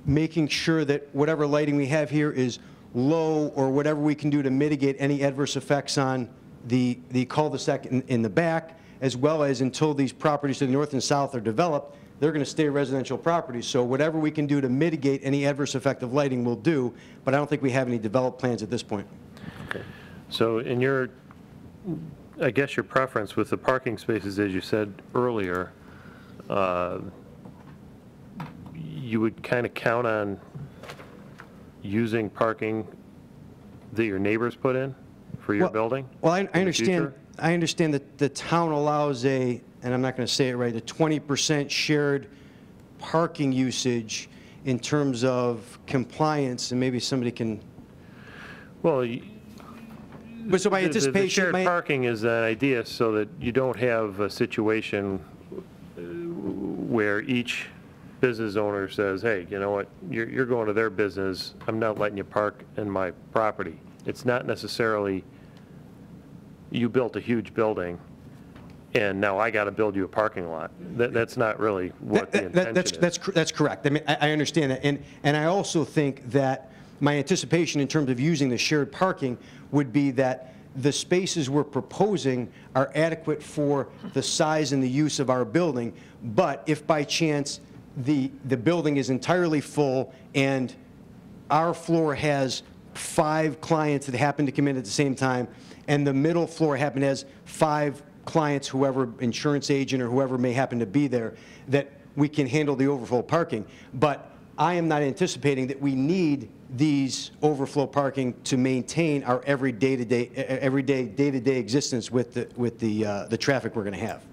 Speaker 9: making sure that whatever lighting we have here is low, or whatever we can do to mitigate any adverse effects on the cul-de-sac in the back, as well as until these properties to the north and south are developed, they're going to stay residential properties. So whatever we can do to mitigate any adverse effect of lighting, we'll do, but I don't think we have any developed plans at this point.
Speaker 1: Okay. So in your, I guess your preference with the parking spaces, as you said earlier, you would kind of count on using parking that your neighbors put in for your building?
Speaker 9: Well, I understand.
Speaker 1: future?
Speaker 9: I understand that the town allows and I'm not going to say it right, a 20% shared parking usage in terms of compliance, and maybe somebody can.
Speaker 1: Well,
Speaker 9: But so my
Speaker 1: the
Speaker 9: anticipation.
Speaker 1: shared parking is an idea so that you don't have a situation where each business owner says, hey, you know what, you're going to their business, I'm not letting you park in my property. It's not necessarily you built a huge building and now I got to build you a parking lot. That's not really what the intention is.
Speaker 9: That's correct. I mean, I understand that. And I also think that my anticipation in terms of using the shared parking would be that the spaces we're proposing are adequate for the size and the use of our building. But if by chance the building is entirely full and our floor has 5 clients that happen to come in at the same time, and the middle floor has 5 clients, whoever, insurance agent or whoever may happen to be there, that we can handle the overflow parking. But I am not anticipating that we need these overflow parking to maintain our everyday day-to-day existence with the traffic we're going to have.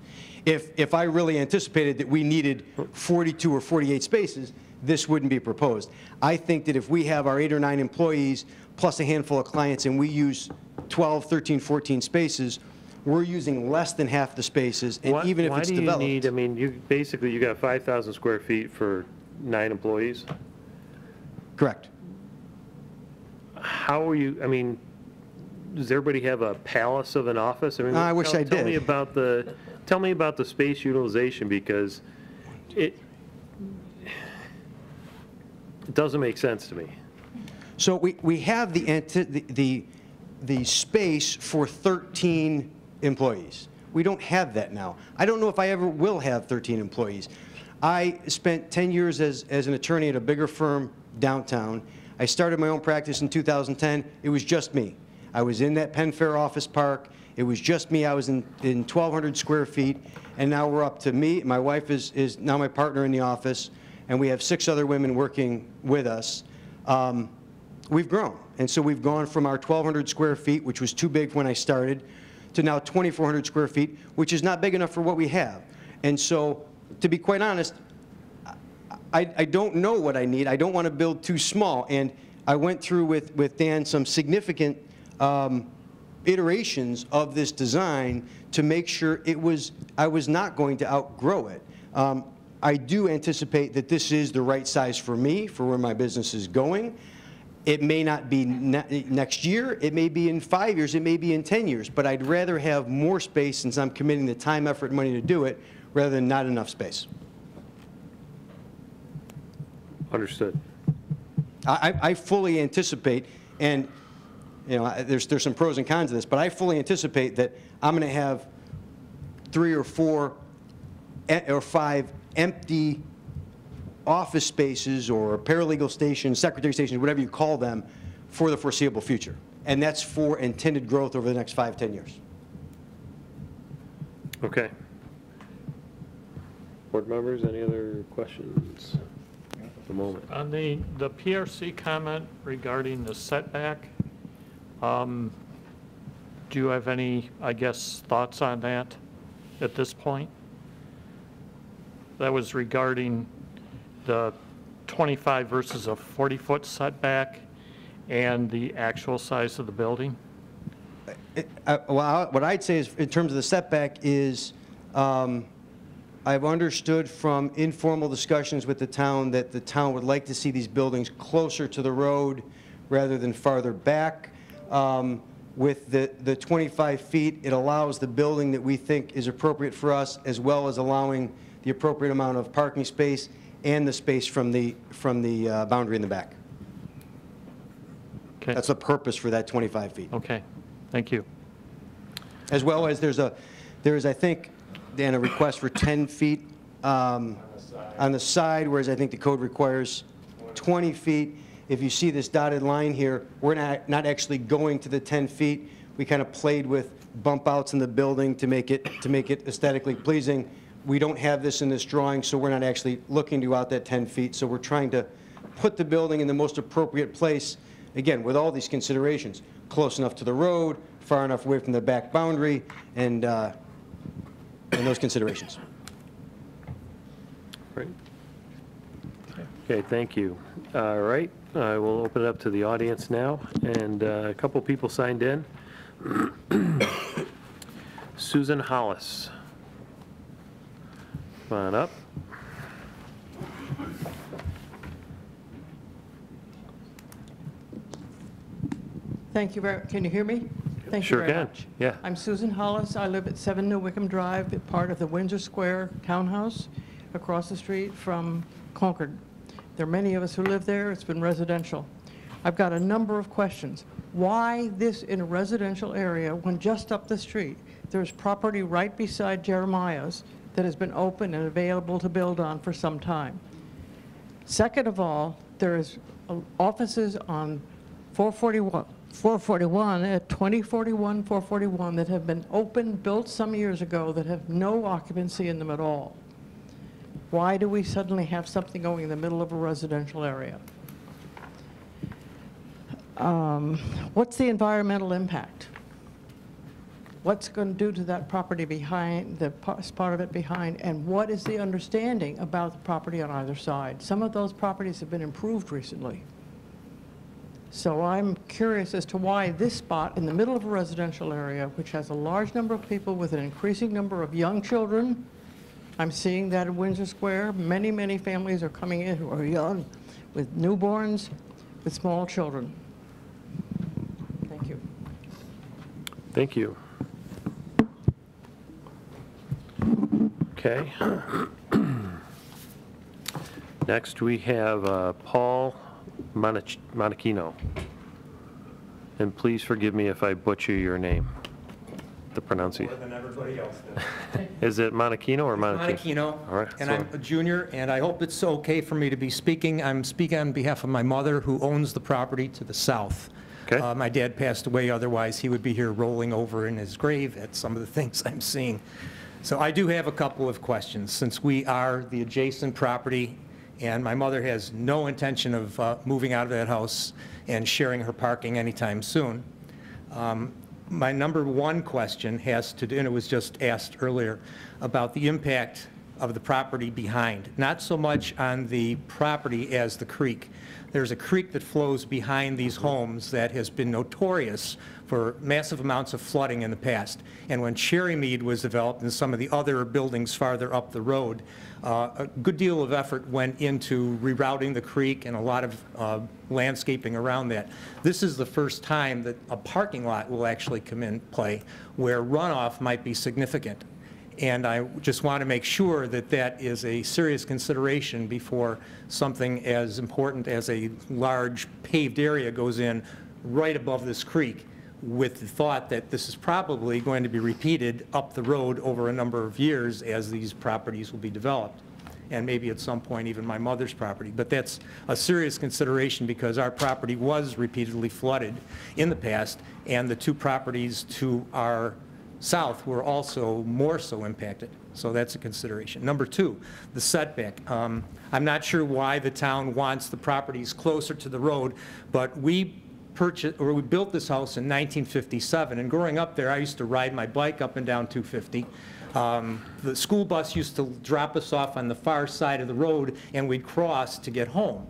Speaker 9: If I really anticipated that we needed 42 or 48 spaces, this wouldn't be proposed. I think that if we have our 8 or 9 employees plus a handful of clients and we use 12, 13, 14 spaces. We're using less than half the spaces, and even if it's developed.
Speaker 1: Why do you need, I mean, you got 5,000 square feet for 9 employees?
Speaker 9: Correct.
Speaker 1: How are you, I mean, does everybody have a palace of an office? I mean,
Speaker 9: I wish I
Speaker 1: Tell
Speaker 9: did.
Speaker 1: me about the space utilization, because it doesn't make sense to me.
Speaker 9: So we have the space for 13 employees. We don't have that now. I don't know if I ever will have 13 employees. I spent 10 years as an attorney at a bigger firm downtown. I started my own practice in 2010. It was just me. I was in that Penn Fair office park. It was just me. I was in 1,200 square feet, and now we're up to me. My wife is now my partner in the office, and we have 6 other women working with us. We've grown, and so we've gone from our 1,200 square feet, which was too big when I started, to now 2,400 square feet, which is not big enough for what we have. And so, to be quite honest, I don't know what I need. I don't want to build too small, and I went through with Dan some significant iterations of this design to make sure I was not going to outgrow it. I do anticipate that this is the right size for me, for where my business is going. It may not be next year, it may be in 5 years, it may be in 10 years, but I'd rather have more space since I'm committing the time, effort, and money to do it, rather than not enough space.
Speaker 1: Understood.
Speaker 9: I fully anticipate, and you know, there's some pros and cons to this, but I fully anticipate that I'm going to have 3 or 4 or 5 empty office spaces or paralegal stations, secretary stations, whatever you call them, for the foreseeable future. And that's for intended growth over the next 5, 10 years.
Speaker 1: Okay. Board members, any other questions at the moment?
Speaker 5: On the PRC comment regarding the setback, do you have any, I guess, thoughts on that at this point? That was regarding the 25 versus a 40-foot setback and the actual size of the building?
Speaker 9: Well, what I'd say is, in terms of the setback, is I've understood from informal discussions with the town that the town would like to see these buildings closer to the road rather than farther back. With the 25 feet, it allows the building that we think is appropriate for us, as well as allowing the appropriate amount of parking space and the space from the boundary in the back.
Speaker 5: Okay.
Speaker 9: That's the purpose for that 25 feet.
Speaker 5: Okay, thank you.
Speaker 9: As well as there is, I think, Dan, a request for 10 feet on the side, whereas I think the code requires 20 feet. If you see this dotted line here, we're not actually going to the 10 feet. We kind of played with bump outs in the building to make it aesthetically pleasing. We don't have this in this drawing, so we're not actually looking to go out that 10 feet. So we're trying to put the building in the most appropriate place, again, with all these considerations: close enough to the road, far enough away from the back boundary, and those considerations.
Speaker 1: Great. Okay, thank you. All right, I will open it up to the audience now, and a couple people signed in. Susan Hollis. Come on up.
Speaker 10: Thank you very, can you hear me? Thank
Speaker 1: Sure
Speaker 10: you very
Speaker 1: can.
Speaker 10: much.
Speaker 1: Yeah.
Speaker 10: I'm Susan Hollis. I live at 7 New Wickham Drive, part of the Windsor Square townhouse across the street from Concord. There are many of us who live there. It's been residential. I've got a number of questions. Why this in a residential area when just up the street there's property right beside Jeremiah's that has been open and available to build on for some time? Second of all, there is offices on 441 at 2041, 441 that have been open, built some years ago, that have no occupancy in them at all. Why do we suddenly have something going in the middle of a residential area? What's the environmental impact? What's going to do to that property behind, the part of it behind, and what is the understanding about the property on either side? Some of those properties have been improved recently. So I'm curious as to why this spot in the middle of a residential area, which has a large number of people with an increasing number of young children, I'm seeing that in Windsor Square. Many, many families are coming in who are young, with newborns, with small children. Thank you.
Speaker 1: Thank you. Okay. Next, we have Paul Monachino. And please forgive me if I butcher your name, the pronunciation.
Speaker 11: More than everybody else does.
Speaker 1: Is it Monachino or Monachino?
Speaker 11: Monachino,
Speaker 1: All right,
Speaker 11: and
Speaker 1: so-
Speaker 11: I'm a junior, and I hope it's okay for me to be speaking. I'm speaking on behalf of my mother, who owns the property to the south.
Speaker 1: Okay.
Speaker 11: My dad passed away, otherwise he would be here rolling over in his grave at some of the things I'm seeing. So I do have a couple of questions, since we are the adjacent property, and my mother has no intention of moving out of that house and sharing her parking anytime soon. My number one question has to do, and it was just asked earlier, about the impact of the property behind. Not so much on the property as the creek. There's a creek that flows behind these homes that has been notorious for massive amounts of flooding in the past. And when Cherrymead was developed and some of the other buildings farther up the road, a good deal of effort went into rerouting the creek and a lot of landscaping around that. This is the first time that a parking lot will actually come in play where runoff might be significant. And I just want to make sure that that is a serious consideration before something as important as a large paved area goes in right above this creek, with the thought that this is probably going to be repeated up the road over a number of years as these properties will be developed, and maybe at some point even my mother's property. But that's a serious consideration because our property was repeatedly flooded in the past, and the two properties to our south were also more so impacted. So that's a consideration. Number two, the setback. I'm not sure why the town wants the properties closer to the road, but we built this house in 1957, and growing up there, I used to ride my bike up and down 250. The school bus used to drop us off on the far side of the road, and we'd cross to get home.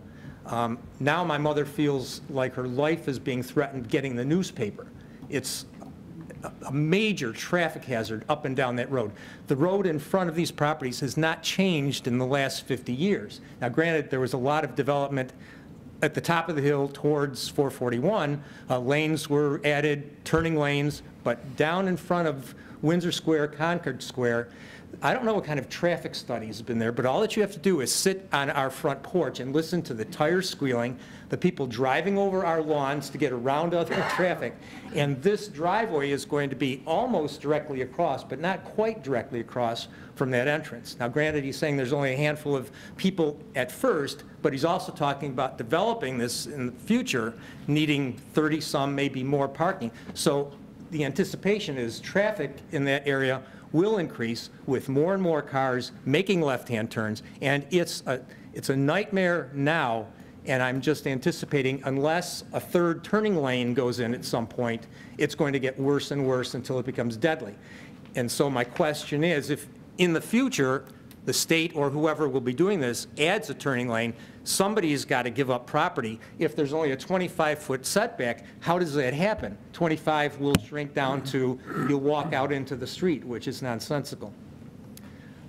Speaker 11: Now my mother feels like her life is being threatened getting the newspaper. It's a major traffic hazard up and down that road. The road in front of these properties has not changed in the last 50 years. Now granted, there was a lot of development at the top of the hill towards 441. Lanes were added, turning lanes, but down in front of Windsor Square, Concord Square, I don't know what kind of traffic study has been there, but all that you have to do is sit on our front porch and listen to the tires squealing, the people driving over our lawns to get around other traffic, and this driveway is going to be almost directly across, but not quite directly across from that entrance. Now granted, he's saying there's only a handful of people at first, but he's also talking about developing this in the future, needing 30-some, maybe more parking. So the anticipation is traffic in that area will increase with more and more cars making left-hand turns, and it's a nightmare now, and I'm just anticipating unless a third turning lane goes in at some point, it's going to get worse and worse until it becomes deadly. And so my question is, if in the future the state or whoever will be doing this adds a turning lane, somebody's got to give up property. If there's only a 25-foot setback, how does that happen? 25 will shrink down to you'll walk out into the street, which is nonsensical.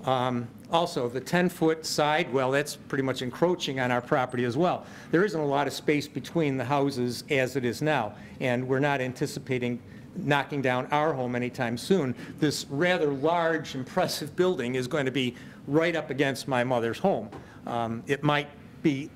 Speaker 11: Also, the 10-foot side, well, that's pretty much encroaching on our property as well. There isn't a lot of space between the houses as it is now, and we're not anticipating knocking down our home anytime soon. This rather large, impressive building is going to be right up against my mother's home. It might be,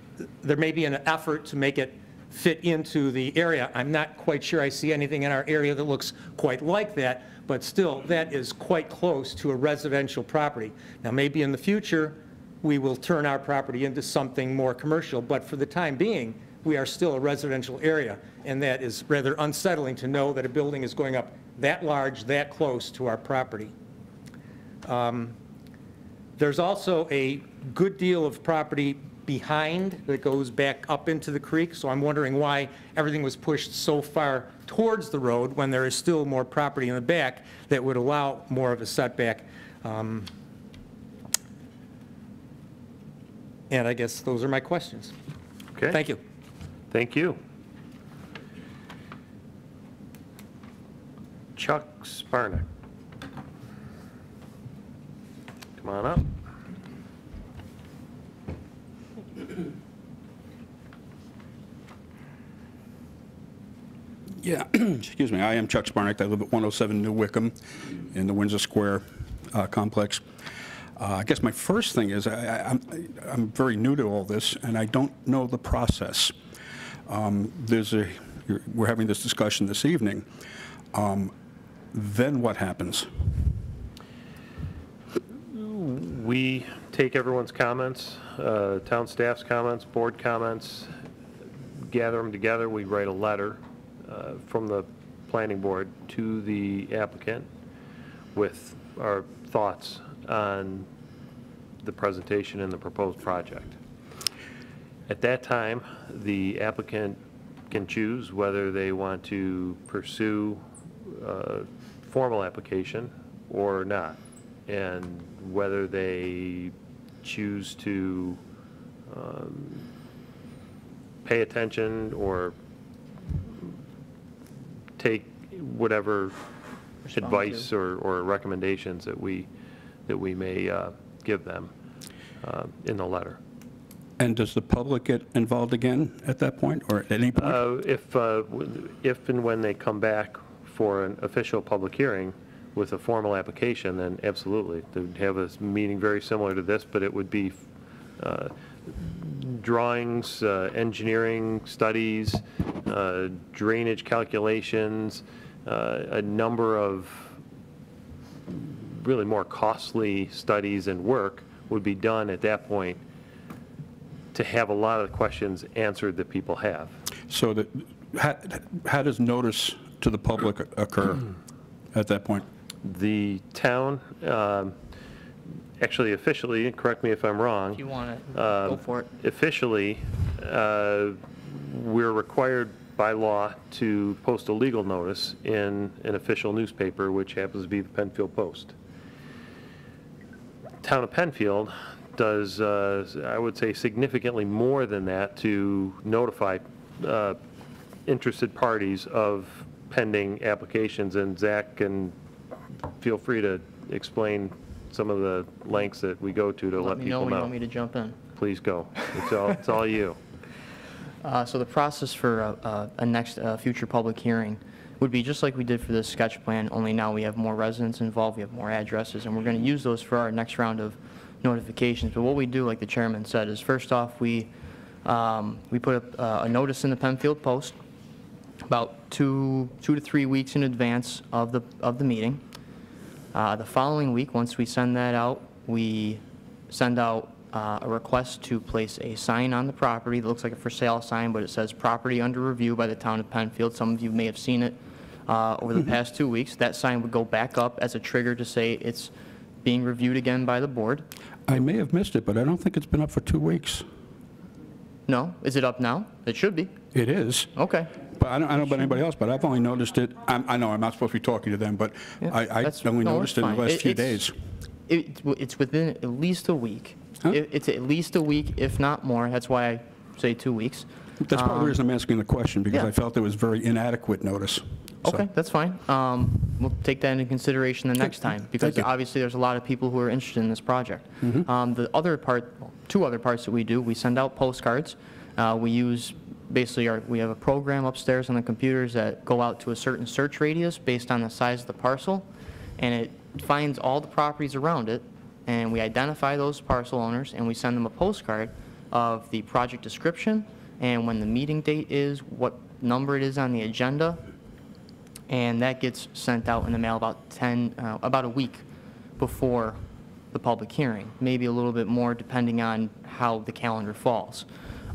Speaker 11: there may be an effort to make it fit into the area. I'm not quite sure I see anything in our area that looks quite like that, but still, that is quite close to a residential property. Now, maybe in the future, we will turn our property into something more commercial, but for the time being, we are still a residential area, and that is rather unsettling to know that a building is going up that large, that close to our property. There's also a good deal of property behind that goes back up into the creek, so I'm wondering why everything was pushed so far towards the road when there is still more property in the back that would allow more of a setback. And I guess those are my questions.
Speaker 1: Okay.
Speaker 11: Thank you.
Speaker 1: Thank you. Chuck Sparnick. Come on up.
Speaker 12: Yeah, excuse me. I am Chuck Sparnick. I live at 107 New Wickham in the Windsor Square complex. I guess my first thing is I'm very new to all this, and I don't know the process. We're having this discussion this evening. Then what happens?
Speaker 1: We take everyone's comments, town staff's comments, board comments, gather them together. We write a letter from the planning board to the applicant with our thoughts on the presentation and the proposed project. At that time, the applicant can choose whether they want to pursue a formal application or not, and whether they choose to pay attention or take whatever advice or recommendations that we may give them in the letter.
Speaker 12: And does the public get involved again at that point, or at any point?
Speaker 1: If and when they come back for an official public hearing with a formal application, then absolutely. They would have a meeting very similar to this, but it would be drawings, engineering studies, drainage calculations, a number of really more costly studies and work would be done at that point to have a lot of the questions answered that people have.
Speaker 12: So how does notice to the public occur at that point?
Speaker 1: The town, actually officially, correct me if I'm wrong.
Speaker 4: If you want it, go for it.
Speaker 1: Officially, we're required by law to post a legal notice in an official newspaper, which happens to be the Penfield Post. Town of Penfield does, I would say, significantly more than that to notify interested parties of pending applications, and Zach can feel free to explain some of the lengths that we go to let
Speaker 4: Let me know
Speaker 1: people
Speaker 4: when
Speaker 1: know.
Speaker 4: you want me to jump in.
Speaker 1: Please go. It's all you.
Speaker 4: So the process for a next future public hearing would be just like we did for the sketch plan, only now we have more residents involved, we have more addresses, and we're going to use those for our next round of notifications. But what we do, like the chairman said, is first off, we put a notice in the Penfield Post about 2 to 3 weeks in advance of the meeting. The following week, once we send that out, we send out a request to place a sign on the property that looks like a for sale sign, but it says property under review by the town of Penfield. Some of you may have seen it over the past 2 weeks. That sign would go back up as a trigger to say it's being reviewed again by the board.
Speaker 12: I may have missed it, but I don't think it's been up for 2 weeks.
Speaker 4: No? Is it up now? It should be.
Speaker 12: It is.
Speaker 4: Okay.
Speaker 12: But I don't know about anybody else, but I've only noticed it, I know I'm not supposed to be talking to them, but
Speaker 4: Yeah,
Speaker 12: I only noticed it in the last few days.
Speaker 4: It's within at least a week.
Speaker 12: Huh?
Speaker 4: It's at least a week, if not more. That's why I say 2 weeks.
Speaker 12: That's part of the reason I'm asking the question, because
Speaker 4: yeah.
Speaker 12: I felt it was very inadequate notice. So-
Speaker 4: Okay, that's fine. We'll take that into consideration the next time, because
Speaker 12: Thank you.
Speaker 4: obviously there's a lot of people who are interested in this project. The other part, two other parts that we do, we send out postcards. We use basically we have a program upstairs on the computers that go out to a certain search radius based on the size of the parcel, and it finds all the properties around it, and we identify those parcel owners, and we send them a postcard of the project description and when the meeting date is, what number it is on the agenda, and that gets sent out in the mail about a week before the public hearing, maybe a little bit more depending on how the calendar falls.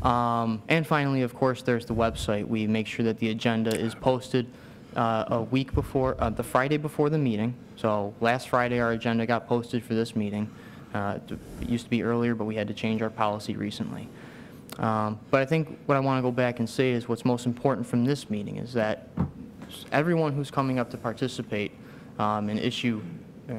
Speaker 4: And finally, of course, there's the website. We make sure that the agenda is posted a week before, the Friday before the meeting. So last Friday, our agenda got posted for this meeting. It used to be earlier, but we had to change our policy recently. But I think what I want to go back and say is what's most important from this meeting is that everyone who's coming up to participate and issue,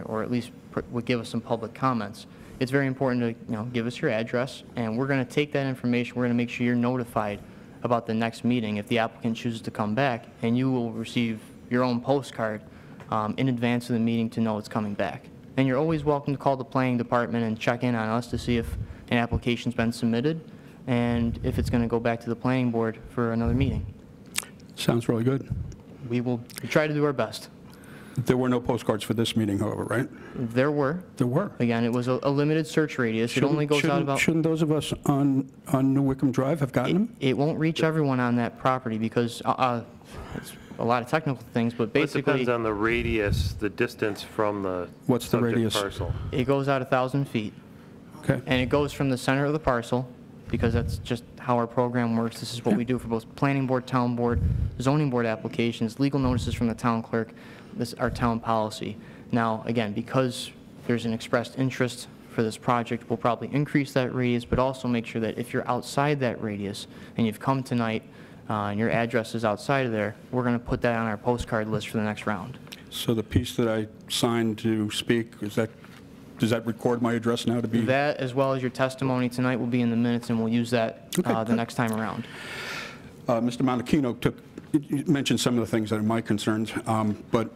Speaker 4: or at least would give us some public comments, it's very important to give us your address, and we're going to take that information. We're going to make sure you're notified about the next meeting if the applicant chooses to come back, and you will receive your own postcard in advance of the meeting to know it's coming back. And you're always welcome to call the planning department and check in on us to see if an application's been submitted and if it's going to go back to the planning board for another meeting.
Speaker 12: Sounds really good.
Speaker 4: We try to do our best.
Speaker 12: There were no postcards for this meeting, however, right?
Speaker 4: There were.
Speaker 12: There were.
Speaker 4: Again, it was a limited search radius. It only goes out about...
Speaker 12: Shouldn't those of us on New Wickham Drive have gotten them?
Speaker 4: It won't reach everyone on that property because it's a lot of technical things, but
Speaker 1: It
Speaker 4: basically...
Speaker 1: depends on the radius, the distance from the
Speaker 12: What's the
Speaker 1: subject
Speaker 12: radius?
Speaker 1: parcel.
Speaker 4: It goes out 1,000 feet.
Speaker 12: Okay.
Speaker 4: And it goes from the center of the parcel, because that's just how our program works. This is what we do for both planning board, town board, zoning board applications, legal notices from the town clerk. This is our town policy. Now, again, because there's an expressed interest for this project, we'll probably increase that radius, but also make sure that if you're outside that radius and you've come tonight and your address is outside of there, we're going to put that on our postcard list for the next round.
Speaker 12: So the piece that I signed to speak, does that record my address now to be?
Speaker 4: That, as well as your testimony tonight, will be in the minutes, and we'll use that the next time around.
Speaker 12: Mr. Monachino mentioned some of the things that are my concerns, but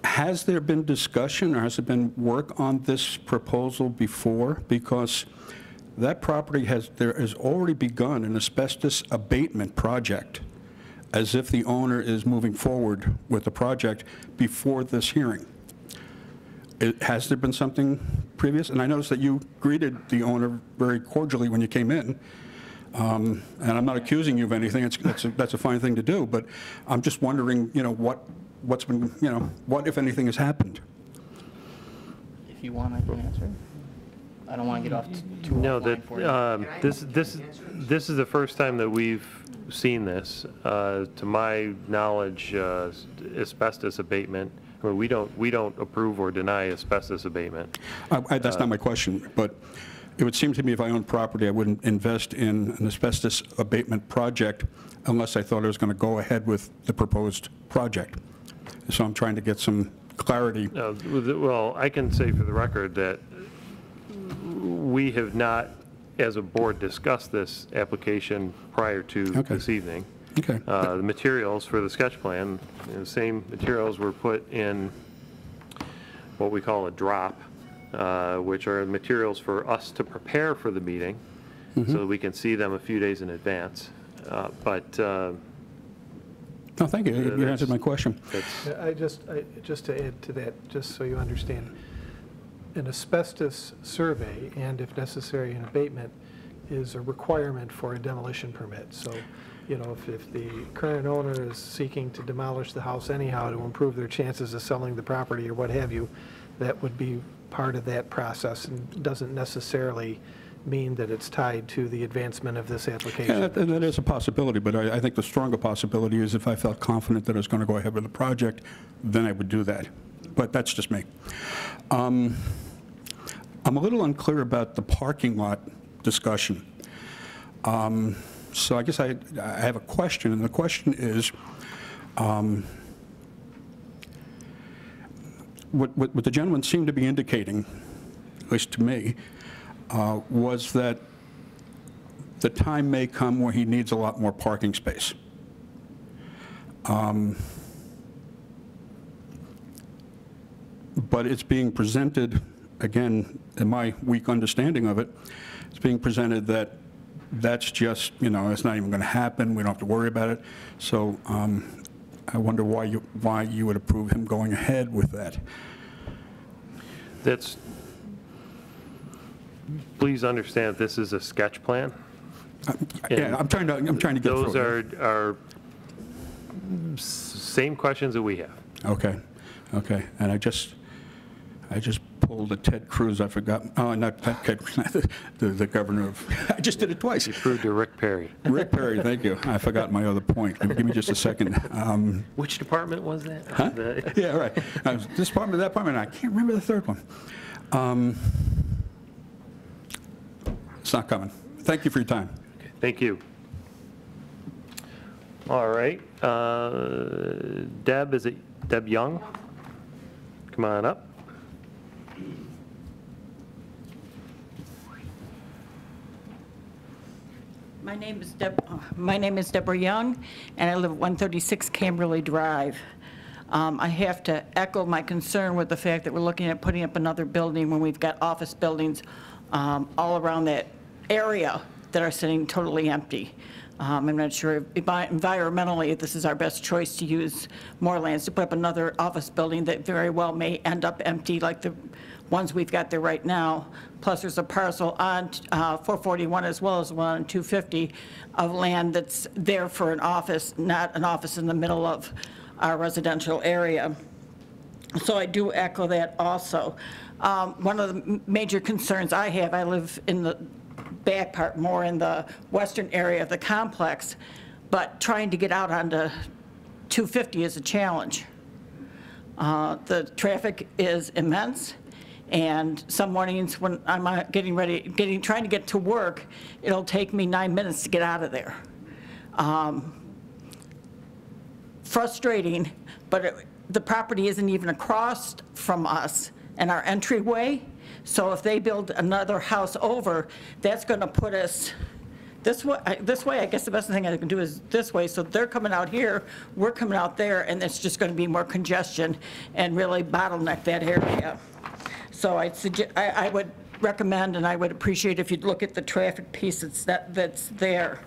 Speaker 12: has there been discussion or has there been work on this proposal before? Because that property has already begun an asbestos abatement project, as if the owner is moving forward with the project before this hearing. Has there been something previous? And I noticed that you greeted the owner very cordially when you came in. And I'm not accusing you of anything. That's a fine thing to do. But I'm just wondering, what's been, what, if anything, has happened?
Speaker 4: If you want, I can answer. I don't want to get off too
Speaker 1: No,
Speaker 4: offline for you.
Speaker 1: this is the first time that we've seen this. To my knowledge, asbestos abatement, or we don't approve or deny asbestos abatement.
Speaker 12: That's not my question, but it would seem to me if I owned property, I wouldn't invest in an asbestos abatement project unless I thought I was going to go ahead with the proposed project. So I'm trying to get some clarity.
Speaker 1: Well, I can say for the record that we have not, as a board, discussed this application prior to this evening.
Speaker 12: Okay.
Speaker 1: The materials for the sketch plan, the same materials were put in what we call a drop, which are materials for us to prepare for the meeting, so that we can see them a few days in advance.
Speaker 12: No, thank you. You answered my question.
Speaker 3: Just to add to that, just so you understand, an asbestos survey, and if necessary, an abatement, is a requirement for a demolition permit. So, if the current owner is seeking to demolish the house anyhow to improve their chances of selling the property or what have you, that would be part of that process, and doesn't necessarily mean that it's tied to the advancement of this application.
Speaker 12: Yeah, that is a possibility, but I think the stronger possibility is if I felt confident that I was going to go ahead with the project, then I would do that. But that's just me. I'm a little unclear about the parking lot discussion. So I guess I have a question, and the question is, what the gentleman seemed to be indicating, at least to me, was that the time may come where he needs a lot more parking space. But it's being presented, again, in my weak understanding of it, it's being presented that that's just, it's not even going to happen, we don't have to worry about it. So I wonder why you would approve him going ahead with that.
Speaker 1: Please understand, this is a sketch plan.
Speaker 12: Yeah, I'm trying to get
Speaker 1: through.
Speaker 12: Those
Speaker 1: are same questions that we have.
Speaker 12: Okay, and I just pulled a Ted Cruz. I forgot. Oh, not Ted Cruz. the governor of. I just did it twice.
Speaker 1: You proved to Rick Perry.
Speaker 12: Rick Perry, thank you. I forgot my other point. Give me just a second.
Speaker 1: Which department was that?
Speaker 12: Huh? Yeah, right. This department, that department. I can't remember the third one. It's not coming. Thank you for your time.
Speaker 1: Okay, thank you. All right. Deb, is it Deb Young? Come on up.
Speaker 13: My name is Deborah Young, and I live at 136 Camberley Drive. I have to echo my concern with the fact that we're looking at putting up another building when we've got office buildings all around that area that are sitting totally empty. I'm not sure if environmentally if this is our best choice to use more lands to put up another office building that very well may end up empty like the ones we've got there right now. Plus there's a parcel on 441 as well as one on 250 of land that's there for an office, not an office in the middle of our residential area. So I do echo that also. One of the major concerns I have, I live in the back part, more in the western area of the complex, but trying to get out onto 250 is a challenge. The traffic is immense, and some mornings when I'm trying to get to work, it'll take me 9 minutes to get out of there. Frustrating, but the property isn't even across from us and our entryway. So if they build another house over, that's going to put us this way. I guess the best thing I can do is this way. So they're coming out here, we're coming out there, and it's just going to be more congestion and really bottleneck that area. So I would recommend, and I would appreciate if you'd look at the traffic piece that's there.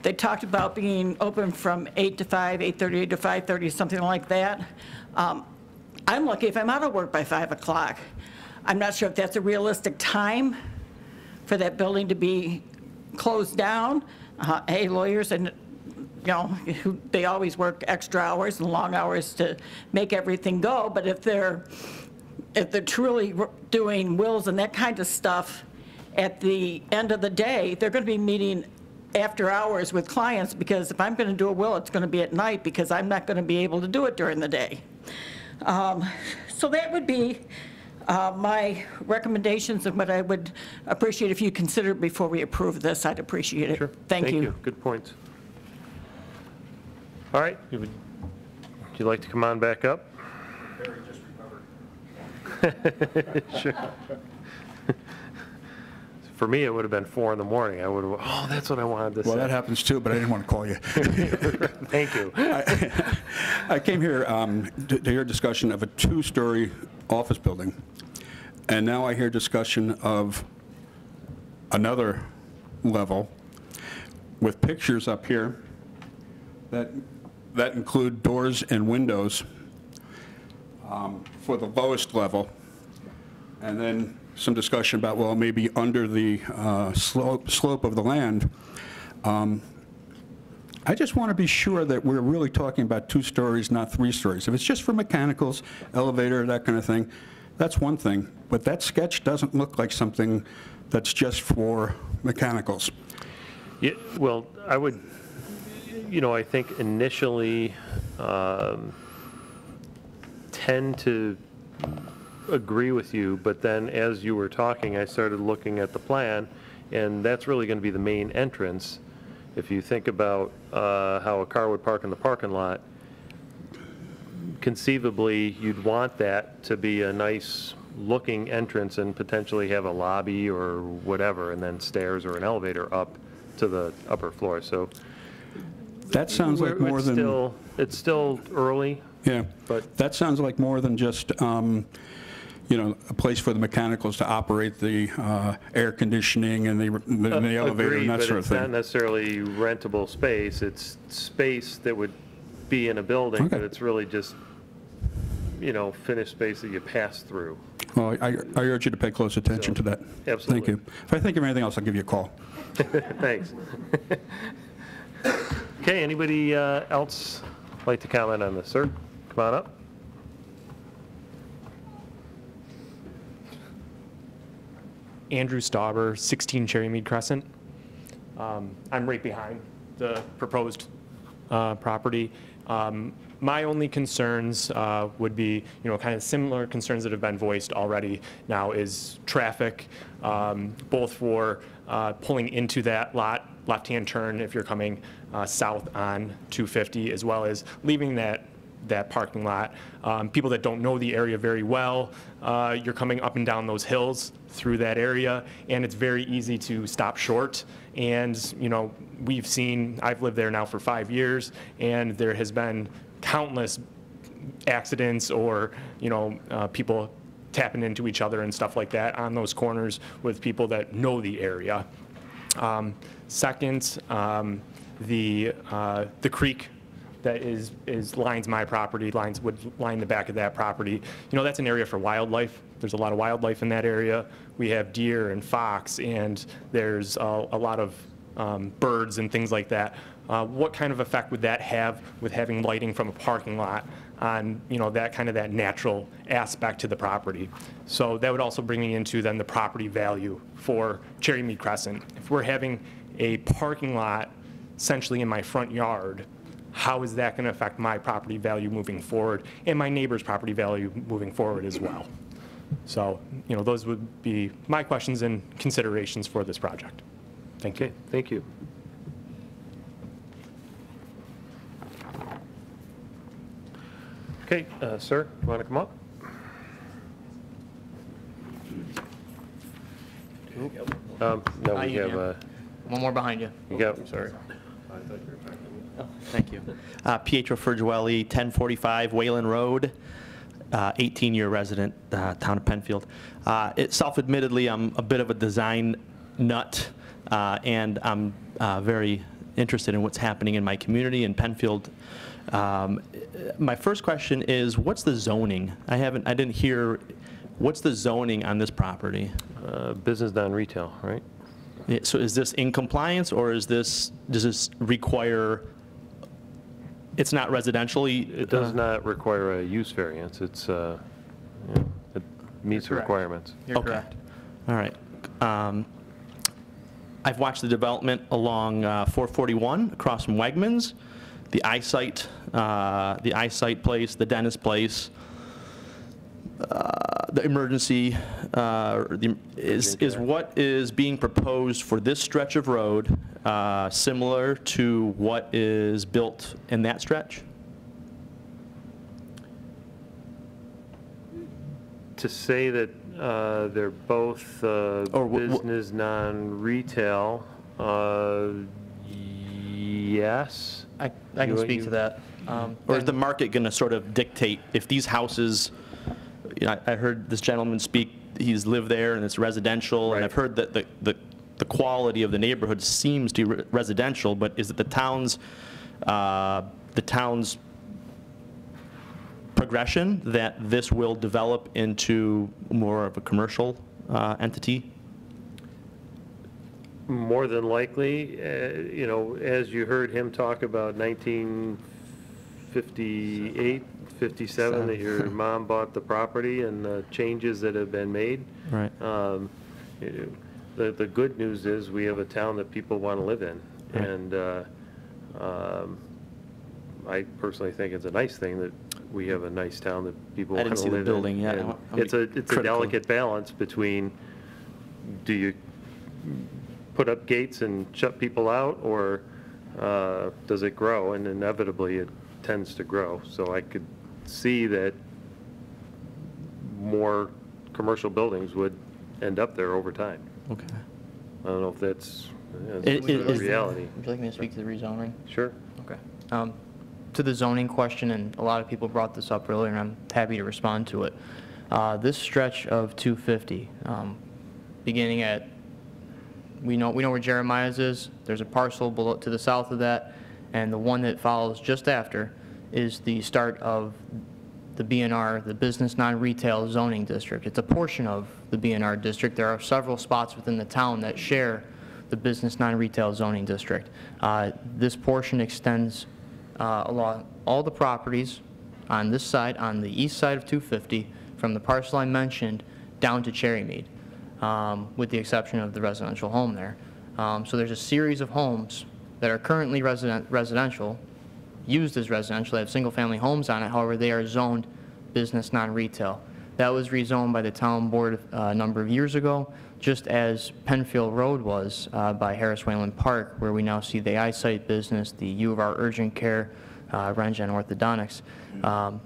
Speaker 13: They talked about being open from 8 to 5, 8:30 to 5:30, something like that. I'm lucky if I'm out of work by 5 o'clock. I'm not sure if that's a realistic time for that building to be closed down. Hey, lawyers, and they always work extra hours and long hours to make everything go. But if they're truly doing wills and that kind of stuff, at the end of the day, they're going to be meeting after hours with clients, because if I'm going to do a will, it's going to be at night because I'm not going to be able to do it during the day. So that would be my recommendations and what I would appreciate if you consider before we approve this. I'd appreciate it.
Speaker 1: Sure.
Speaker 13: Thank you.
Speaker 1: Good points. All right. Would you like to come on back up?
Speaker 7: Barry just recovered.
Speaker 1: Sure. For me, it would have been 4 in the morning. I would have, oh, that's what I wanted to say.
Speaker 12: Well, that happens too, but I didn't want to call you.
Speaker 1: Thank you.
Speaker 12: I came here to hear discussion of a 2-story office building, and now I hear discussion of another level with pictures up here that include doors and windows for the lowest level, and then some discussion about, well, maybe under the slope of the land. I just want to be sure that we're really talking about 2 stories, not 3 stories. If it's just for mechanicals, elevator, that kind of thing, that's one thing. But that sketch doesn't look like something that's just for mechanicals.
Speaker 1: Yeah, well, I would, I think initially tend to agree with you, but then as you were talking, I started looking at the plan, and that's really going to be the main entrance. If you think about how a car would park in the parking lot, conceivably you'd want that to be a nice looking entrance and potentially have a lobby or whatever, and then stairs or an elevator up to the upper floor. So
Speaker 12: that sounds like more than...
Speaker 1: It's still early.
Speaker 12: Yeah,
Speaker 1: but
Speaker 12: that sounds like more than just a place for the mechanicals to operate the air conditioning and the elevator and that sort of thing.
Speaker 1: It's not necessarily rentable space. It's space that would be in a building,
Speaker 12: Okay.
Speaker 1: but it's really just, finished space that you pass through.
Speaker 12: Well, I urge you to pay close attention to that.
Speaker 1: Absolutely.
Speaker 12: Thank you. If I think of anything else, I'll give you a call.
Speaker 1: Thanks. Okay, anybody else like to comment on this? Sir, come on up.
Speaker 14: Andrew Stauber, 16 Cherrymead Crescent. I'm right behind the proposed property. My only concerns would be, kind of similar concerns that have been voiced already now is traffic, both for pulling into that lot, left-hand turn if you're coming south on 250, as well as leaving that that parking lot. People that don't know the area very well, you're coming up and down those hills through that area, and it's very easy to stop short. And, you know, I've lived there now for 5 years, and there has been countless accidents or, you know, people tapping into each other and stuff like that on those corners with people that know the area. Second, the creek that lines my property, would line the back of that property. You know, that's an area for wildlife. There's a lot of wildlife in that area. We have deer and fox, and there's a lot of birds and things like that. What kind of effect would that have with having lighting from a parking lot on, you know, that natural aspect to the property? So that would also bring me into then the property value for Cherrymead Crescent. If we're having a parking lot essentially in my front yard, how is that going to affect my property value moving forward and my neighbor's property value moving forward as well? So, you know, those would be my questions and considerations for this project. Thank you.
Speaker 1: Okay, thank you. Okay, sir, you want to come up? No, we have,
Speaker 15: one more behind you.
Speaker 1: you got, sorry.
Speaker 15: Thank you. Pietro Ferguelli, 1045 Wayland Road, 18-year resident, town of Penfield. Self-admittedly, I'm a bit of a design nut, and I'm very interested in what's happening in my community in Penfield. My first question is, what's the zoning? I didn't hear, what's the zoning on this property?
Speaker 1: Business non-retail, right?
Speaker 15: Yeah, so is this in compliance, or does this require, it's not residentially?
Speaker 1: It does not require a use variance. It's, it meets the requirements.
Speaker 15: You're correct. All right. I've watched the development along 441 across from Wegmans, the eyesight place, the dentist place, the emergency, is what is being proposed for this stretch of road similar to what is built in that stretch?
Speaker 1: To say that they're both business non-retail, yes.
Speaker 15: I can speak to that. Or is the market going to sort of dictate if these houses, you know, I heard this gentleman speak, he's lived there and it's residential, right. And I've heard that the quality of the neighborhood seems to be residential, but is it the town's progression that this will develop into more of a commercial entity?
Speaker 1: More than likely, you know, as you heard him talk about 1958, 57, that your mom bought the property and the changes that have been made.
Speaker 15: Right.
Speaker 1: The good news is we have a town that people want to live in. Right. And I personally think it's a nice thing that we have a nice town that people want to live in. I didn't see the building yet. It's a delicate balance between, do you put up gates and shut people out, or does it grow? And inevitably it tends to grow. So I could see that more commercial buildings would end up there over time.
Speaker 15: Okay.
Speaker 1: I don't know if that's reality.
Speaker 15: Would you like me to speak to the rezoning?
Speaker 1: Sure.
Speaker 15: Okay. To the zoning question, and a lot of people brought this up earlier, and I'm happy to respond to it. This stretch of 250, beginning at, we know where Jeremiah's is. There's a parcel below to the south of that, and the one that follows just after is the start of the BNR, the Business Non-Retail Zoning District. It's a portion of the BNR district. There are several spots within the town that share the Business Non-Retail Zoning District. This portion extends along all the properties on this side, on the east side of 250, from the parcel I mentioned down to Cherrymead, with the exception of the residential home there. So there's a series of homes that are currently residential, used as residential. They have single-family homes on it. However, they are zoned business non-retail. That was rezoned by the town board a number of years ago, just as Penfield Road was by Harris Wayland Park, where we now see the eyesight business, the U of R urgent care Regen Orthodontics.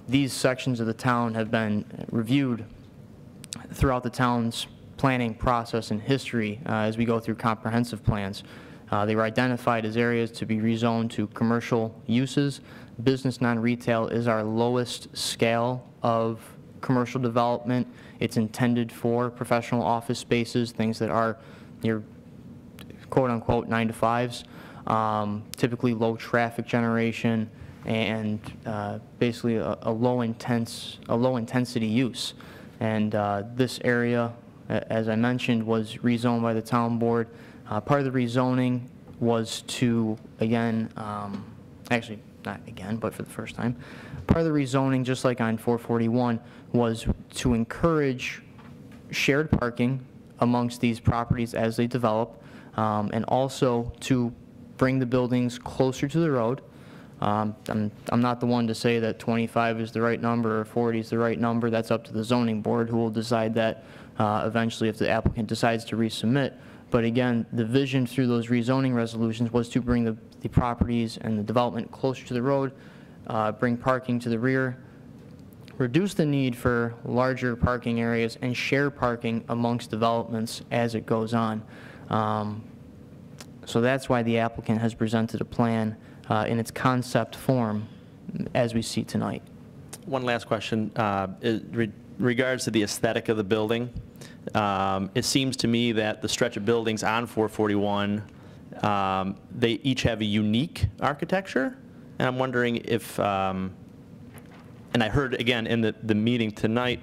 Speaker 15: These sections of the town have been reviewed throughout the town's planning process and history as we go through comprehensive plans. They were identified as areas to be rezoned to commercial uses. Business non-retail is our lowest scale of commercial development. It's intended for professional office spaces, things that are your quote-unquote 9 to 5s, typically low traffic generation, and basically a low intensity use. And this area, as I mentioned, was rezoned by the town board. Part of the rezoning was to, again, actually not again, but for the first time, part of the rezoning, just like on 441, was to encourage shared parking amongst these properties as they develop, and also to bring the buildings closer to the road. I'm not the one to say that 25 is the right number or 40 is the right number. That's up to the zoning board, who will decide that eventually if the applicant decides to resubmit. But again, the vision through those rezoning resolutions was to bring the properties and the development closer to the road, bring parking to the rear, reduce the need for larger parking areas, and share parking amongst developments as it goes on. So that's why the applicant has presented a plan in its concept form as we see tonight.
Speaker 16: One last question. Regards to the aesthetic of the building, it seems to me that the stretch of buildings on 441, they each have a unique architecture, and I'm wondering if, and I heard again in the meeting tonight,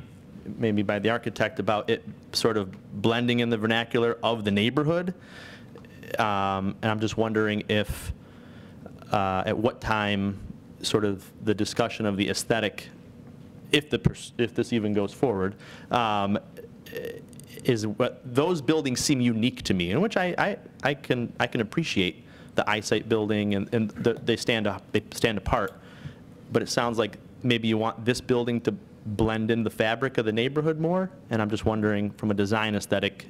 Speaker 16: maybe by the architect, about it sort of blending in the vernacular of the neighborhood, and I'm just wondering if, at what time, sort of the discussion of the aesthetic, if this even goes forward, is what those buildings seem unique to me, in which I can appreciate the eyesight building and they stand apart, but it sounds like maybe you want this building to blend in the fabric of the neighborhood more, and I'm just wondering from a design aesthetic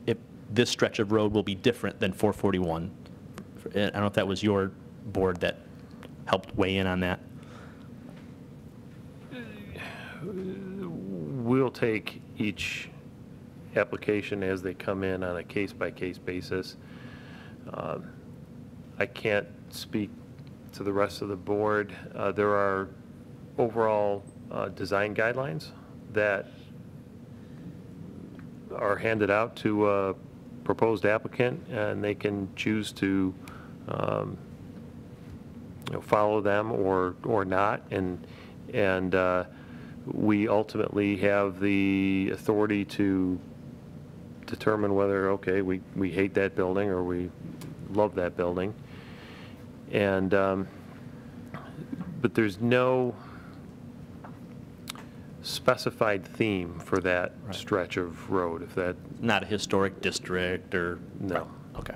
Speaker 16: if this stretch of road will be different than 441. I don't know if that was your board that helped weigh in on that.
Speaker 1: We'll take each application as they come in on a case-by-case basis. I can't speak to the rest of the board. There are overall design guidelines that are handed out to a proposed applicant, and they can choose to follow them or not, and we ultimately have the authority to determine whether, okay, we hate that building or we love that building. And but there's no specified theme for that stretch of road. If that
Speaker 16: not a historic district or
Speaker 1: no.
Speaker 16: Okay,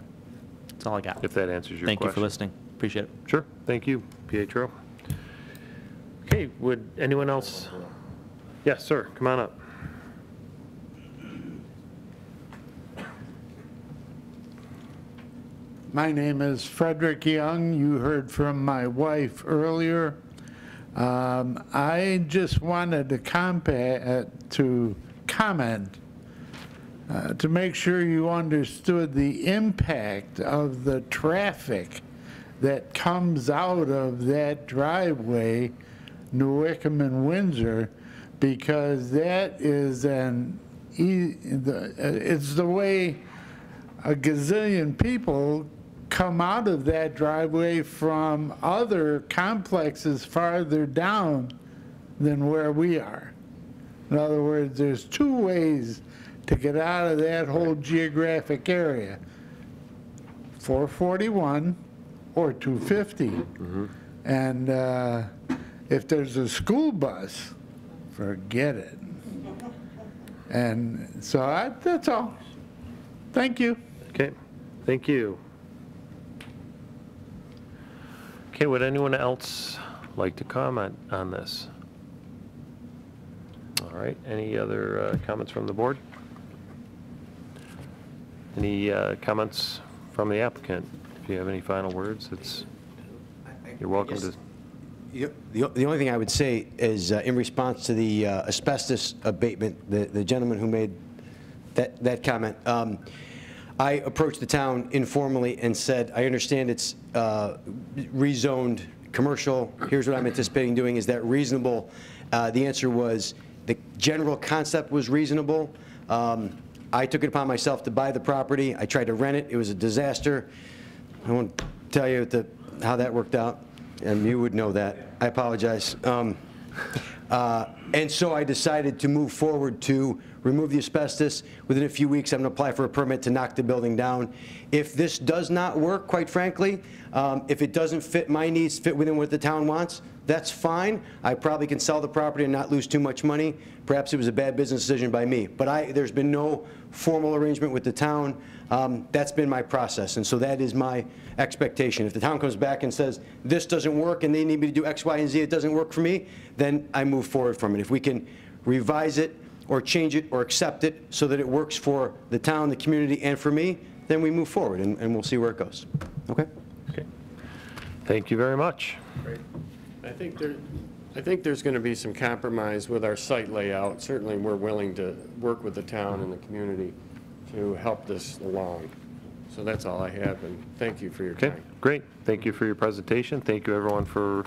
Speaker 16: that's all I got.
Speaker 1: If that answers your question.
Speaker 16: Thank you for listening. Appreciate it.
Speaker 1: Sure. Thank you, Pietro. Okay. Would anyone else? Yes, sir. Come on up.
Speaker 17: My name is Frederick Young. You heard from my wife earlier. I just wanted to comment to make sure you understood the impact of the traffic that comes out of that driveway, New Wickham and Windsor, because that is it's the way a gazillion people come out of that driveway from other complexes farther down than where we are. In other words, there's two ways to get out of that whole geographic area, 441 or 250. Mm-hmm. And if there's a school bus, forget it. And so that's all. Thank you.
Speaker 1: Okay, thank you. Okay, would anyone else like to comment on this? All right, any other comments from the board? Any comments from the applicant? If you have any final words, you're welcome to.
Speaker 9: The only thing I would say is in response to the asbestos abatement, the gentleman who made that comment, I approached the town informally and said, I understand it's rezoned commercial. Here's what I'm anticipating doing. Is that reasonable? The answer was the general concept was reasonable. I took it upon myself to buy the property. I tried to rent it. It was a disaster. I won't tell you how that worked out, and you would know that. I apologize. And so I decided to move forward to remove the asbestos. Within a few weeks, I'm going to apply for a permit to knock the building down. If this does not work, quite frankly, if it doesn't fit my needs, fit within what the town wants, that's fine. I probably can sell the property and not lose too much money. Perhaps it was a bad business decision by me. But there's been no formal arrangement with the town. That's been my process, and so that is my expectation. If the town comes back and says, this doesn't work and they need me to do X, Y, and Z, it doesn't work for me, then I move forward from it. If we can revise it or change it or accept it so that it works for the town, the community, and for me, then we move forward, and we'll see where it goes. Okay?
Speaker 1: Okay. Thank you very much.
Speaker 8: Great. I think there's going to be some compromise with our site layout. Certainly, we're willing to work with the town and the community to help this along. So that's all I have, and thank you for your time.
Speaker 1: Okay, great. Thank you for your presentation. Thank you, everyone, for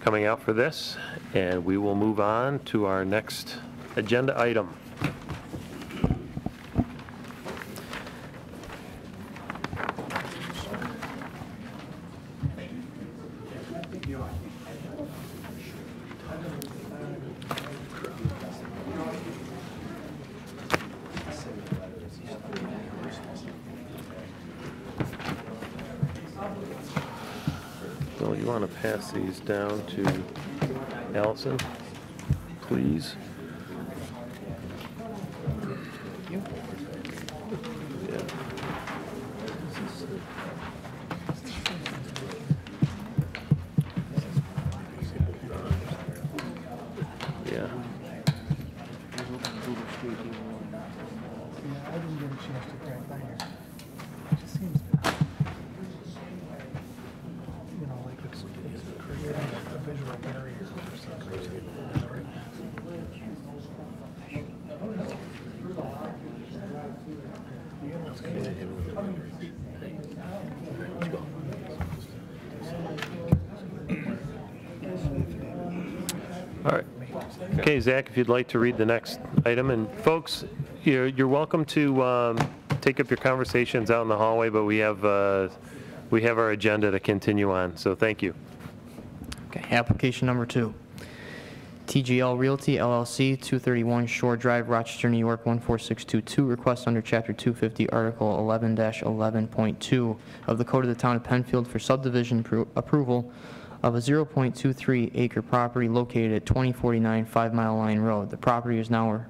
Speaker 1: coming out for this. And we will move on to our next agenda item. Bill, you want to pass these down to Allison, please? Yeah.
Speaker 3: I didn't get a chance to drive by here. It just seems, like it's creating a visual barrier for some reason.
Speaker 1: All right. Okay, Zach, if you'd like to read the next item. And folks, you're welcome to take up your conversations out in the hallway, but we have our agenda to continue on, so thank you.
Speaker 15: Okay, application number 2. TGL Realty LLC, 231 Shore Drive, Rochester, New York, 14622, request under Chapter 250, Article 11-11.2 of the Code of the Town of Penfield for subdivision approval of a 0.23 acre property located at 2049 5 Mile Line Road. The property is now or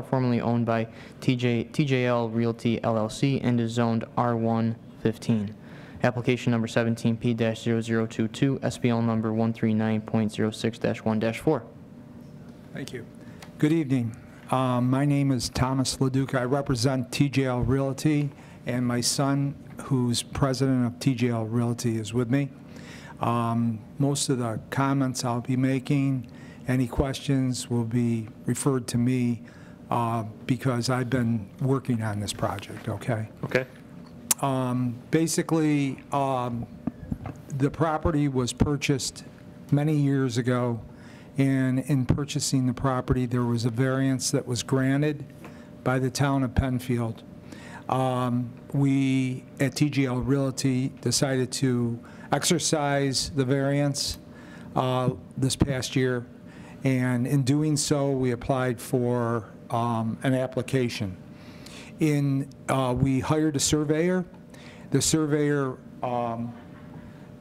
Speaker 15: formerly owned by TJL Realty LLC and is zoned R115. Application number 17P-0022, SBL number 139.06-1-4.
Speaker 18: Thank you. Good evening. My name is Thomas LaDuca. I represent TJL Realty, and my son, who's president of TJL Realty, is with me. Most of the comments I'll be making, any questions will be referred to me because I've been working on this project, okay?
Speaker 1: Okay.
Speaker 18: Basically, the property was purchased many years ago, and in purchasing the property, there was a variance that was granted by the town of Penfield. We, at TGL Realty, decided to exercise the variance this past year, and in doing so, we applied for an application. We hired a surveyor. The surveyor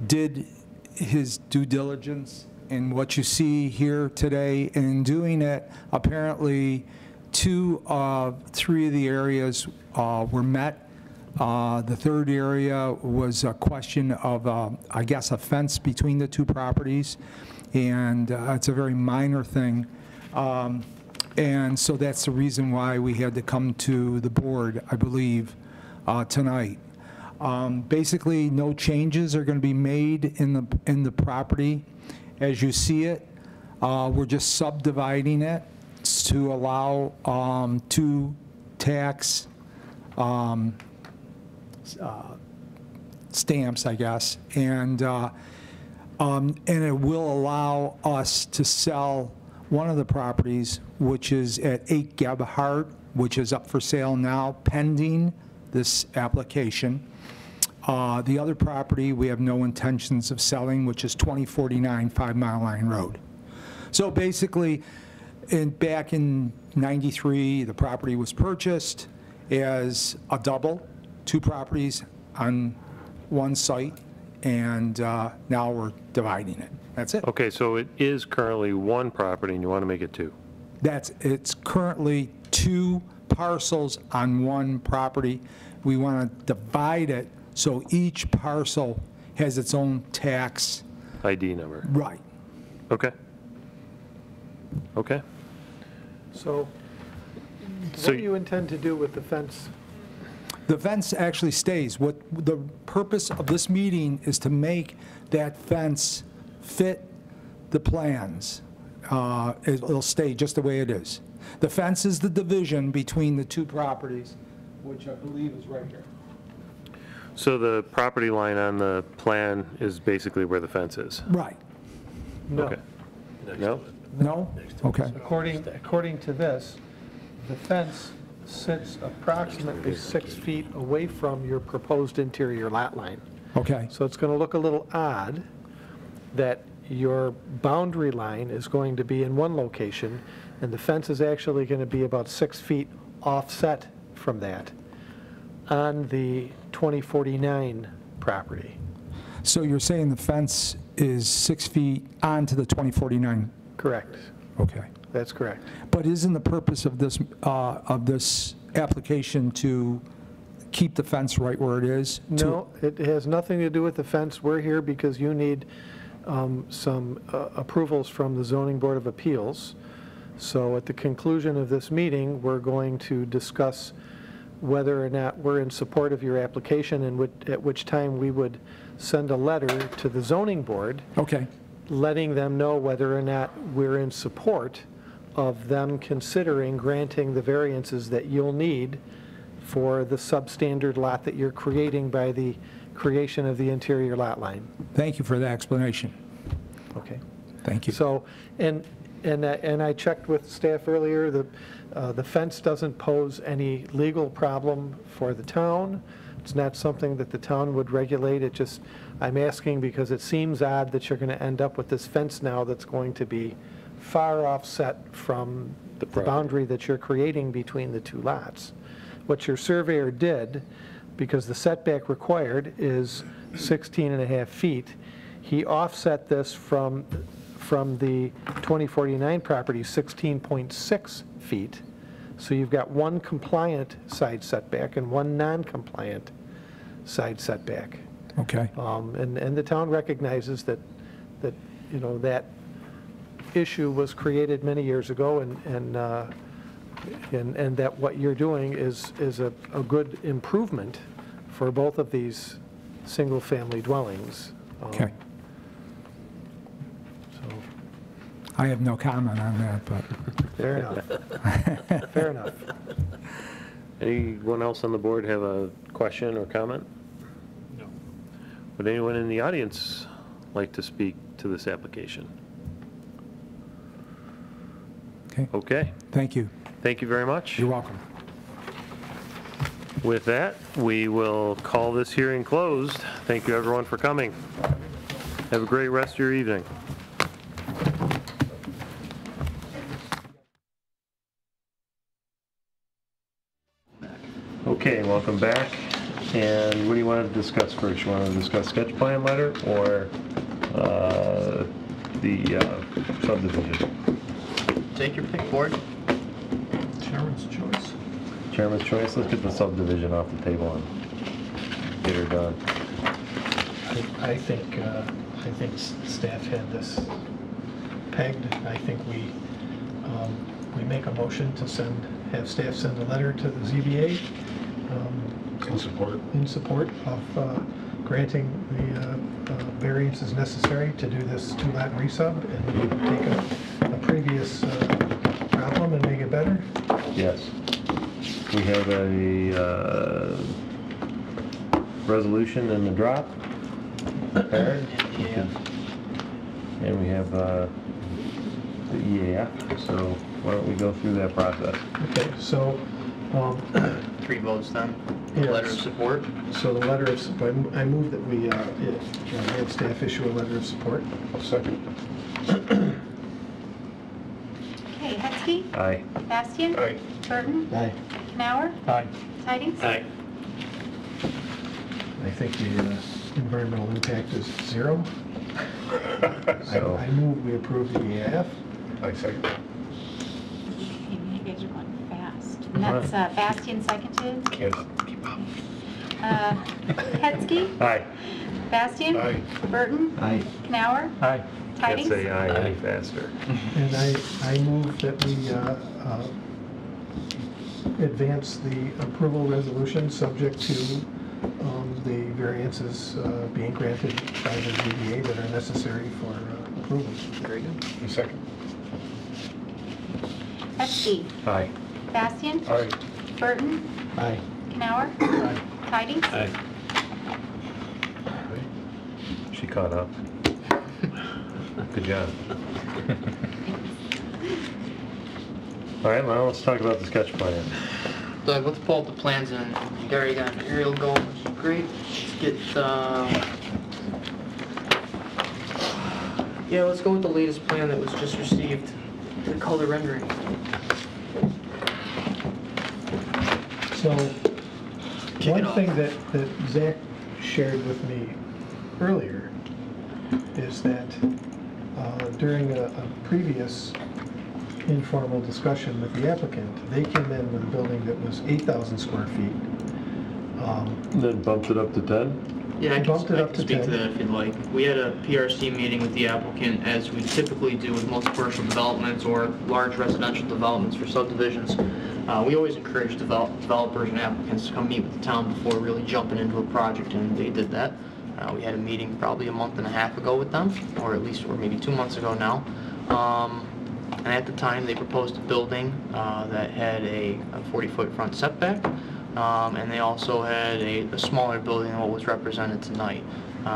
Speaker 18: did his due diligence in what you see here today, and in doing it, apparently 2 of 3 of the areas were met. The third area was a question of, I guess, a fence between the 2 properties, and it's a very minor thing. And so that's the reason why we had to come to the board, I believe, tonight. Basically, no changes are going to be made in the property, as you see it. We're just subdividing it to allow 2 tax stamps, I guess, and it will allow us to sell one of the properties, which is at 8 Gebhardt, which is up for sale now, pending this application. The other property we have no intentions of selling, which is 2049 5 Mile Line Road. So basically, back in '93, the property was purchased as a double, 2 properties on one site, and now we're dividing it. That's it.
Speaker 1: Okay, so it is currently 1 property, and you want to make it 2?
Speaker 18: It's currently 2 parcels on 1 property. We want to divide it so each parcel has its own tax
Speaker 1: ID number.
Speaker 18: Right.
Speaker 1: Okay. Okay.
Speaker 3: So what do you intend to do with the fence?
Speaker 18: The fence actually stays. What the purpose of this meeting is to make that fence fit the plans. It'll stay just the way it is. The fence is the division between the 2 properties, which I believe is right here.
Speaker 1: So the property line on the plan is basically where the fence is?
Speaker 18: Right.
Speaker 3: No.
Speaker 1: Okay. No?
Speaker 18: No? Okay.
Speaker 3: According to this, the fence sits approximately 6 feet away from your proposed interior lot line.
Speaker 18: Okay.
Speaker 3: So it's going to look a little odd that your boundary line is going to be in one location, and the fence is actually going to be about 6 feet offset from that on the 2049 property.
Speaker 18: So you're saying the fence is 6 feet onto the 2049?
Speaker 3: Correct.
Speaker 18: Okay.
Speaker 3: That's correct.
Speaker 18: But isn't the purpose of this application to keep the fence right where it is?
Speaker 3: No, it has nothing to do with the fence. We're here because you need some approvals from the Zoning Board of Appeals. So at the conclusion of this meeting, we're going to discuss whether or not we're in support of your application, and at which time we would send a letter to the Zoning Board.
Speaker 18: Okay.
Speaker 3: Letting them know whether or not we're in support of them considering granting the variances that you'll need for the substandard lot that you're creating by the creation of the interior lot line.
Speaker 18: Thank you for the explanation.
Speaker 3: Okay.
Speaker 18: Thank you.
Speaker 3: So, and I checked with staff earlier, the fence doesn't pose any legal problem for the town. It's not something that the town would regulate. It just, I'm asking because it seems odd that you're going to end up with this fence now that's going to be far offset from the boundary that you're creating between the 2 lots. What your surveyor did, because the setback required is 16.5 feet, he offset this from the 2049 property 16.6 feet. So you've got 1 compliant side setback and 1 non-compliant side setback.
Speaker 18: Okay.
Speaker 3: And the town recognizes that you know, that issue was created many years ago, and that what you're doing is a good improvement for both of these single-family dwellings.
Speaker 18: Okay. I have no comment on that, but...
Speaker 3: Fair enough. Fair enough.
Speaker 1: Anyone else on the board have a question or comment?
Speaker 5: No.
Speaker 1: Would anyone in the audience like to speak to this application?
Speaker 18: Okay.
Speaker 1: Okay.
Speaker 18: Thank you.
Speaker 1: Thank you very much.
Speaker 18: You're welcome.
Speaker 1: With that, we will call this hearing closed. Thank you, everyone, for coming. Have a great rest of your evening. Okay, welcome back. And what do you want to discuss first? You want to discuss sketch plan letter or the subdivision?
Speaker 4: Take your pick, board.
Speaker 3: Chairman's choice.
Speaker 1: Chairman's choice. Let's get the subdivision off the table and get her done.
Speaker 3: I think staff had this pegged. I think we make a motion to have staff send a letter to the ZBA
Speaker 7: in support
Speaker 3: of granting the variances necessary to do this two-lot resub and take a previous problem and make it better?
Speaker 1: Yes. We have a resolution in the drop prepared. And we have the EAF, so why don't we go through that process?
Speaker 3: Okay, so...
Speaker 4: 3 votes then?
Speaker 3: Yes.
Speaker 4: Letter of support?
Speaker 3: So the letter of support, I move that we have staff issue a letter of support.
Speaker 7: I'll second.
Speaker 2: Okay, Hetzke.
Speaker 1: Aye.
Speaker 2: Bastian.
Speaker 7: Aye.
Speaker 2: Burton.
Speaker 3: Aye.
Speaker 2: Knauer.
Speaker 5: Aye.
Speaker 2: Tidings.
Speaker 1: Aye.
Speaker 3: I think the environmental impact is 0.
Speaker 1: So-
Speaker 3: I move we approve the EAF.
Speaker 7: I second.
Speaker 2: Okay, you guys are going fast. And that's Bastian seconded.
Speaker 7: Can't keep up.
Speaker 2: Hetzke.
Speaker 1: Aye.
Speaker 2: Bastian.
Speaker 7: Aye.
Speaker 2: Burton.
Speaker 3: Aye.
Speaker 2: Knauer.
Speaker 5: Aye.
Speaker 1: Can't
Speaker 2: Tidings.
Speaker 1: say aye any faster.
Speaker 3: And I move that we advance the approval resolution subject to the variances being granted by the ZBA that are necessary for approval.
Speaker 4: Very good.
Speaker 7: I second.
Speaker 2: Hetzke.
Speaker 1: Aye.
Speaker 2: Bastian.
Speaker 7: Aye.
Speaker 2: Burton.
Speaker 3: Aye.
Speaker 2: Knauer.
Speaker 3: Aye.
Speaker 2: Tidings.
Speaker 1: Aye. She caught up. Good job. All right, well, let's talk about the sketch plan.
Speaker 4: Doug, let's pull up the plans and Gary got an aerial going, which is great. Yeah, let's go with the latest plan that was just received, the color rendering.
Speaker 3: So,
Speaker 4: Kick it
Speaker 3: one
Speaker 4: off.
Speaker 3: thing that Zach shared with me earlier is that during a previous informal discussion with the applicant, they came in with a building that was 8,000 square feet.
Speaker 1: Then bumped it up to 10?
Speaker 4: Yeah, I
Speaker 3: Bumped it
Speaker 4: can
Speaker 3: up to
Speaker 4: speak to
Speaker 3: 10.
Speaker 4: that if you'd like. We had a PRC meeting with the applicant, as we typically do with most commercial developments or large residential developments for subdivisions. We always encourage developers and applicants to come meet with the town before really jumping into a project, and they did that. We had a meeting probably a month and a half ago with them, or maybe 2 months ago now. And at the time, they proposed a building that had a 40-foot front setback, and they also had a smaller building than what was represented tonight.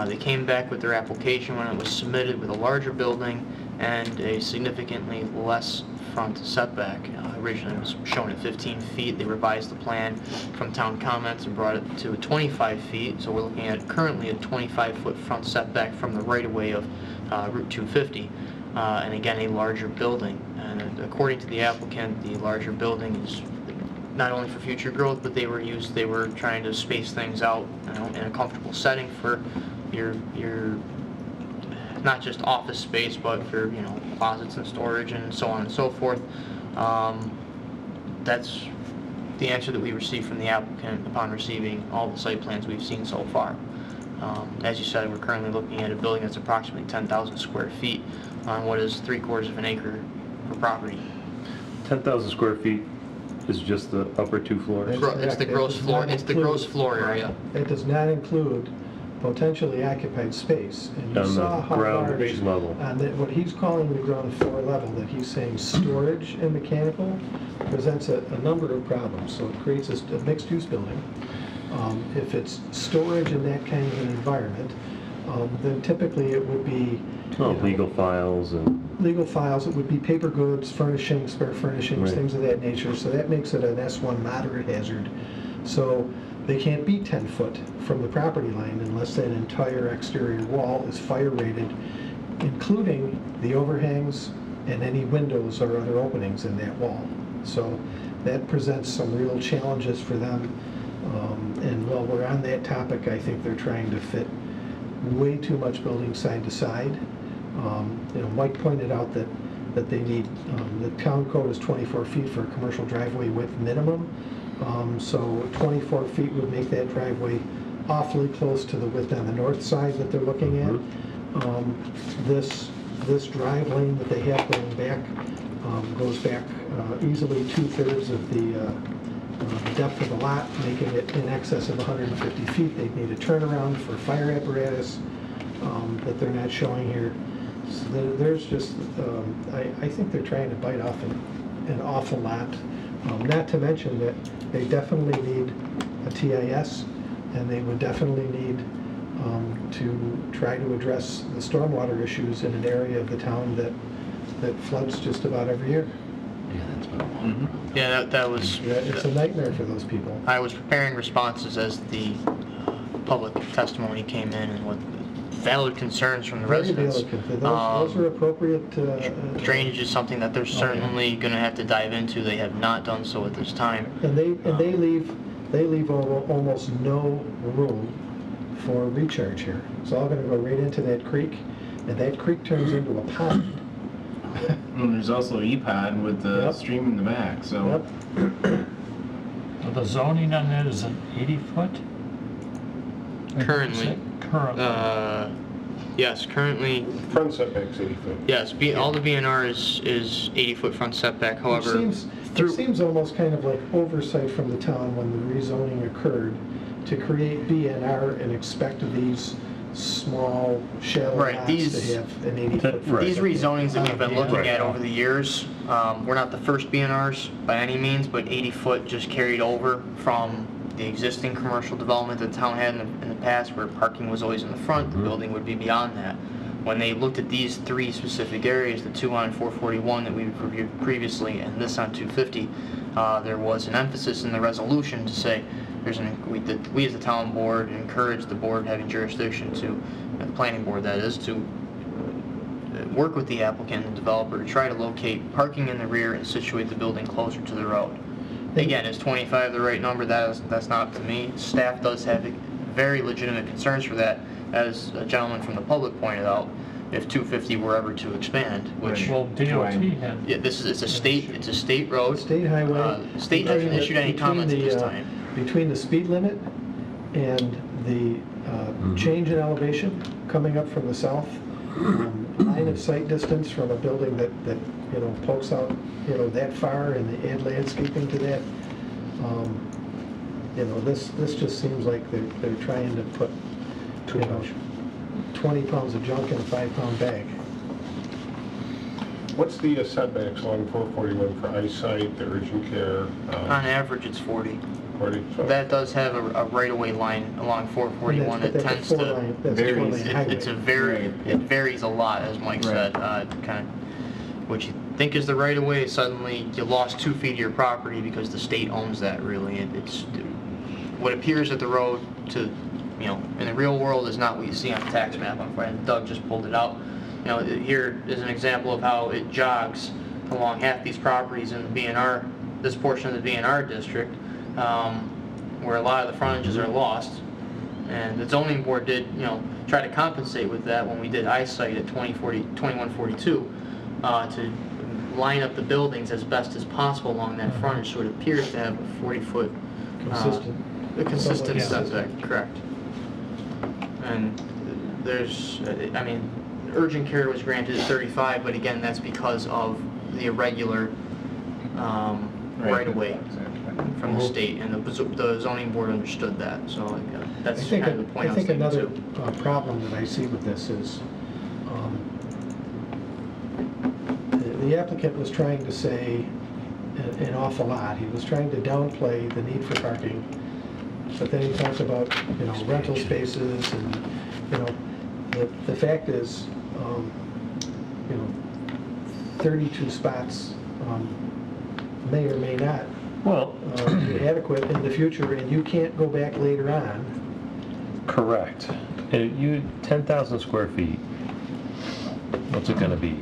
Speaker 4: They came back with their application when it was submitted with a larger building and a significantly less front setback. Originally it was shown at 15 feet. They revised the plan from town comments and brought it to 25 feet. So we're looking at currently a 25-foot front setback from the right-of-way of Route 250. And again, a larger building. And according to the applicant, the larger building is not only for future growth, but they were trying to space things out, in a comfortable setting for your not just office space, but for closets and storage and so on and so forth. That's the answer that we received from the applicant upon receiving all the site plans we've seen so far. As you said, we're currently looking at a building that's approximately 10,000 square feet on what is 3/4 of an acre for property.
Speaker 1: 10,000 square feet is just the upper 2 floors?
Speaker 4: It's the gross floor. It's the gross floor area.
Speaker 3: That does not include potentially occupied space. And you
Speaker 1: On
Speaker 3: saw
Speaker 1: the
Speaker 3: how
Speaker 1: ground
Speaker 3: large,
Speaker 1: base level.
Speaker 3: on what he's calling the ground floor level, that he's saying storage and mechanical, presents a number of problems. So it creates a mixed-use building. If it's storage in that kind of an environment, then typically it would be
Speaker 1: legal files and...
Speaker 3: Legal files, it would be paper goods, furnishings, spare furnishings,
Speaker 1: Right.
Speaker 3: things of that nature. So that makes it an S1 moderate hazard. So they can't be 10 foot from the property line unless that entire exterior wall is fire rated, including the overhangs and any windows or other openings in that wall. So that presents some real challenges for them. And while we're on that topic, I think they're trying to fit way too much building side to side. Mike pointed out that they need, the town code is 24 feet for a commercial driveway width minimum. So 24 feet would make that driveway awfully close to the width on the north side that they're looking at. This drive lane that they have going back goes back easily 2/3 of the depth of the lot, making it in excess of 150 feet. They'd need a turnaround for fire apparatus that they're not showing here. So there's just, I think they're trying to bite off an awful lot. Not to mention that they definitely need a TIS, and they would definitely need to try to address the stormwater issues in an area of the town that floods just about every year.
Speaker 4: Yeah, that was...
Speaker 3: Yeah, it's a nightmare for those people.
Speaker 4: I was preparing responses as the public testimony came in and what valid concerns from the residents.
Speaker 3: Those are appropriate.
Speaker 4: Drainage is something that they're certainly going to have to dive into. They have not done so at this time.
Speaker 3: And they leave almost no room for recharge here. It's all going to go right into that creek, and that creek turns into a pond.
Speaker 19: And there's also E-Pod with the stream in the back, so...
Speaker 5: Well, the zoning on that is an 80-foot?
Speaker 4: Currently. Yes, currently...
Speaker 7: Front setback's 80 foot.
Speaker 4: Yes, all the BNR is 80-foot front setback, however...
Speaker 3: It seems almost kind of like oversight from the town when the rezoning occurred to create BNR and expect these small, shallow lots to have an 80-foot front.
Speaker 4: These rezonings that we've been looking at over the years, we're not the first BNRs by any means, but 80-foot just carried over from the existing commercial development that the town had in the past, where parking was always in the front, the building would be beyond that. When they looked at these three specific areas, the two on 441 that we reviewed previously and this on 250, there was an emphasis in the resolution to say we as the town board encourage the board having jurisdiction to, the planning board that is, to work with the applicant and developer to try to locate parking in the rear and situate the building closer to the road. Again, is 25 the right number? That's not up to me. Staff does have very legitimate concerns for that, as a gentleman from the public pointed out, if 250 were ever to expand, which...
Speaker 5: Well, DOT had...
Speaker 4: Yeah, it's a state road.
Speaker 3: State highway.
Speaker 4: State hasn't issued any comments at this time.
Speaker 3: Between the speed limit and the change in elevation coming up from the south, line of sight distance from a building that pokes out that far, and they add landscaping to that, this just seems like they're trying to put 20 pounds of junk in a 5-pound bag.
Speaker 7: What's the setbacks along 441 for eyesight, the urgent care?
Speaker 4: On average, it's 40.
Speaker 7: 40. So
Speaker 4: that does have a right-of-way line along 441 that tends to vary. It varies a lot, as Mike said. Kind of what you think is the right-of-way, suddenly you lost 2 feet of your property because the state owns that. Really, it's what appears at the road to in the real world is not what you see on the tax map. And Doug just pulled it out. Here is an example of how it jogs along half these properties in the BNR, this portion of the BNR district, where a lot of the frontages are lost. And the zoning board did, try to compensate with that when we did eyesight at 2142 to line up the buildings as best as possible along that frontage, so it appears to have a 40-foot consistent setback. Correct. And there's, urgent care was granted at 35, but again, that's because of the irregular right-of-way from the state, and the zoning board understood that. So that's kind of the point I was thinking.
Speaker 3: I think another problem that I see with this is the applicant was trying to say an awful lot. He was trying to downplay the need for parking, but then he talks about rental spaces, and the fact is 32 spots may or may not be adequate in the future, and you can't go back later on.
Speaker 1: Correct. 10,000 square feet, what's it going to be?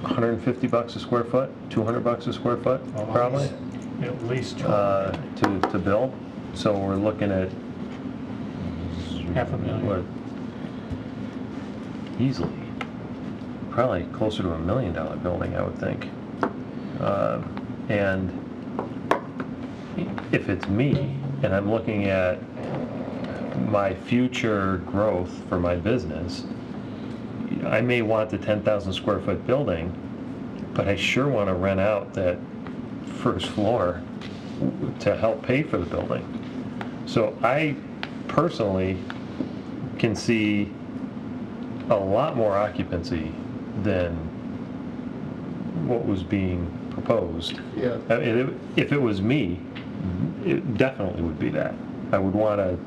Speaker 1: $150 a square foot? $200 a square foot, probably?
Speaker 5: At least
Speaker 1: to build. So we're looking at
Speaker 5: $500,000.
Speaker 1: What? Easily. Probably closer to $1 million building, I would think. And if it's me, and I'm looking at my future growth for my business, I may want the 10,000 square foot building, but I sure want to rent out that first floor to help pay for the building. So I personally can see a lot more occupancy than what was being proposed.
Speaker 7: Yeah.
Speaker 1: I mean, if it was me, it definitely would be that. I would want to